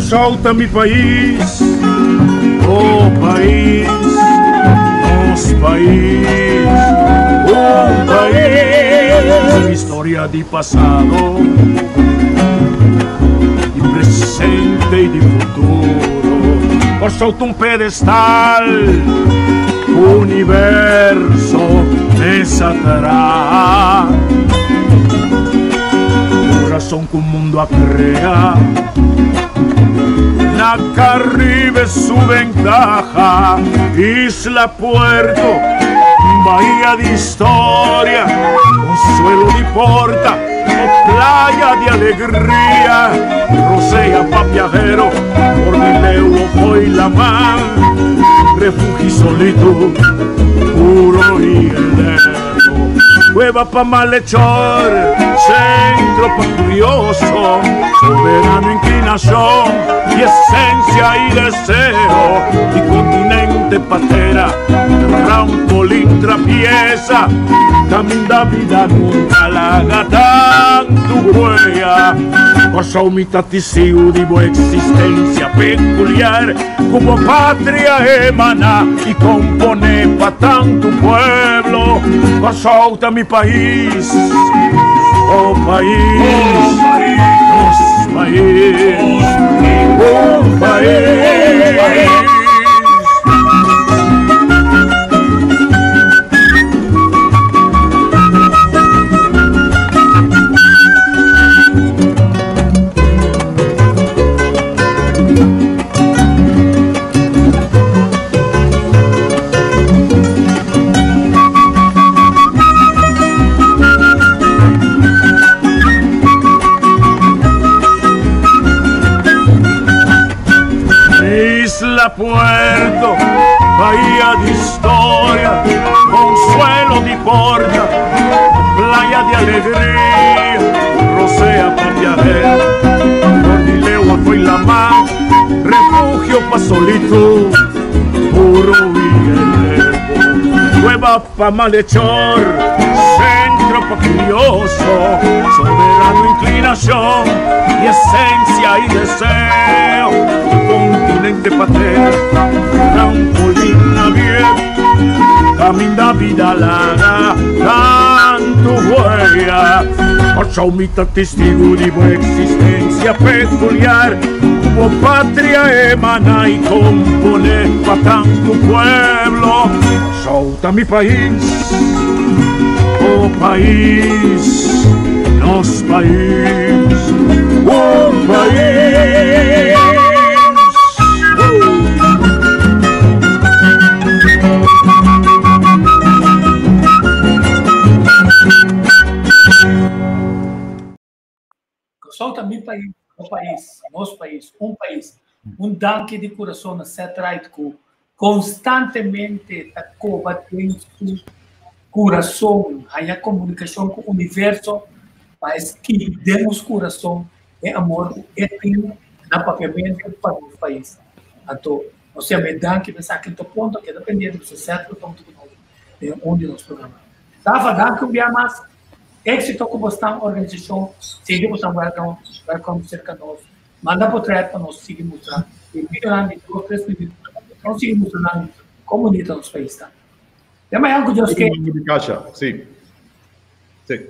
Solta mi país, oh país, nos país, un país, historia de pasado, de presente y de futuro, por solta un pedestal, universo desatará, razón que un mundo acrea. La Caribe es su ventaja, Isla Puerto, bahía de historia, consuelo de porta, o playa de alegría, rocea pa' viajero, por mi leo voy la mar, refugio solito, puro y heleno, cueva pa' malhechor, centro pa' curioso, soberano inclinación, y esencia y deseo, y continente patera, trampolín trapieza, camina vida nunca la gata tu huella, cosa umitaticio divo existencia peculiar, como patria emana y compone pa' tanto pueblo, cosa mi país, oh país, nos país, oh país. aeropuerto, bahía de historia, consuelo de porta, playa de alegría, rosea para viajar, Cordileo fue la mar, refugio pa' solito, puro y nueva pa' malhechor, centro pa' curioso, soberano inclinación y esencia y deseo, continente paterno, trampolín abierto, camina vida larga, tanto huella, Ochaumita testigo de buena existencia peculiar, como patria emana y compone pa' tanto pueblo, Ochauta mi país, oh país, nos país, un país. Solta mi país, o país, nosso país, danque de coração, etc. Constantemente está combatendo su coração, a comunicação com o universo, mas que demos coração e amor e tem na papiamento para o país. Então, nós temos danque nessa aqui do ponto que dependendo do certo ponto de onde nós programamos. Tava danque um dia mais éxito com a organização, seguimos a welcome cerca de nós, manda por trás para nós seguir mostrando, e melhorando de 2, 3 minutos, nós seguimos mostrando como bonito nosso país está. Tem mais algo de nós que... Sim. Sim.